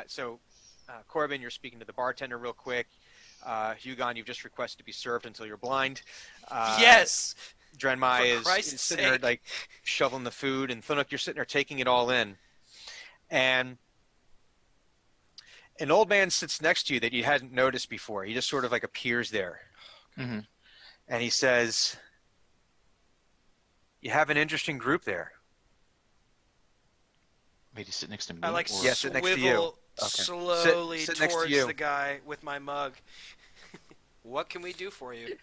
So Corbin, you're speaking to the bartender real quick. Hugon, you've just requested to be served until you're blind. Yes. Drenmai For is Christ's sitting there sake. like shoveling the food, and Thunuk, you're sitting there taking it all in. And An old man sits next to you that you hadn't noticed before. He just sort of like appears there. Mm-hmm. And he says, "You have an interesting group there." Wait, you sit next to me? I like or- Yeah, sit next to you. swivel Okay. slowly Sit next to towards you. the guy with my mug. What can we do for you?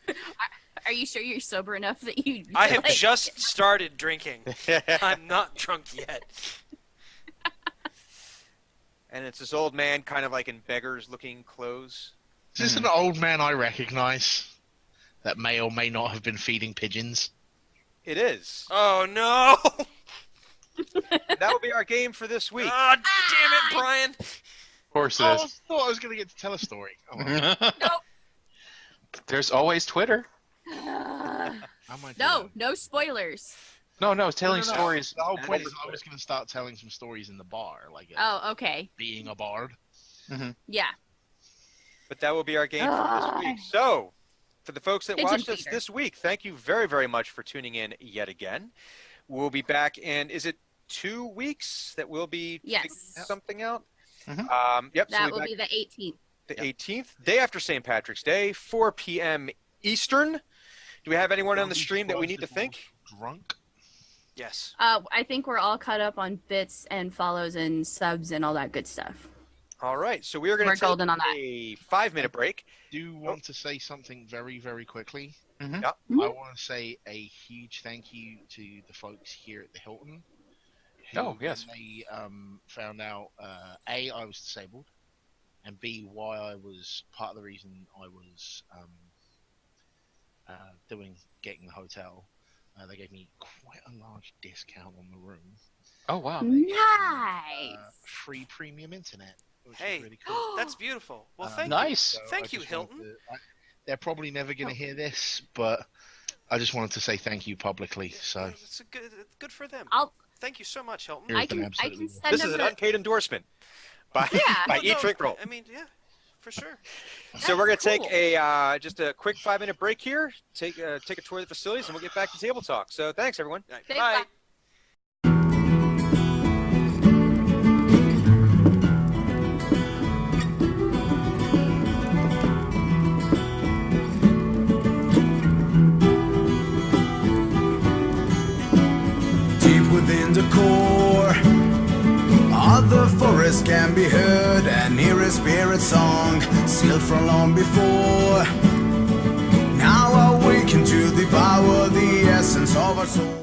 Are you sure you're sober enough that you? I have like- just started drinking. I'm not drunk yet. And it's this old man, kind of like in beggars-looking clothes. Is this an old man I recognise that may or may not have been feeding pigeons? It is. Oh no! That will be our game for this week. Ah, damn it, Brian! Of course it I is. thought I was going to get to tell a story. Oh, well. There's always Twitter. How am I No, doing? no spoilers. No, it's telling No. stories. The whole point over is I was going to start telling some stories in the bar, like Oh, okay. being a bard. Yeah. But that will be our game for this week. So, for the folks that Pigeon watched us feeder. this week, thank you very, very much for tuning in yet again. We'll be back in, is it 2 weeks that we'll be Yes. figuring something out? Mhm. Yep. That so will we'll be the 18th. the 18th, day after St. Patrick's Day, 4 p.m. Eastern. Do we have anyone on the stream that we need to think? Drunk? Yes. I think we're all caught up on bits and follows and subs and all that good stuff. All right, so we are going We're to take golden on that. a 5-minute break. Do want to say something very, very quickly. Mhm. Yeah. I want to say a huge thank you to the folks here at the Hilton. Who, Oh, yes. when they found out, A, I was disabled, and B, why I was part of the reason I was getting the hotel. They gave me quite a large discount on the room. Oh, wow. Nice. Free premium internet, which Hey, is really cool. That's beautiful. Well, thank you. Nice. So Thank I you, just wanted Hilton. they're probably never going to hear this, but I just wanted to say thank you publicly. So It's good for them. I'll. Thank you so much, Hilton. You're I welcome, can. I absolutely. can send This them is an the. unpaid endorsement by, Yeah. by Well, no, EatDrinkRoll. I mean, yeah, for sure. So we're going to That's take cool. a just a quick 5-minute break here, take a tour of the facilities, and we'll get back to table talk. So thanks, everyone. All right, Big bye. bye. Deep within the core of the forest can be heard an eerie spirit song sealed from long before. Now awaken to devour the essence of our soul.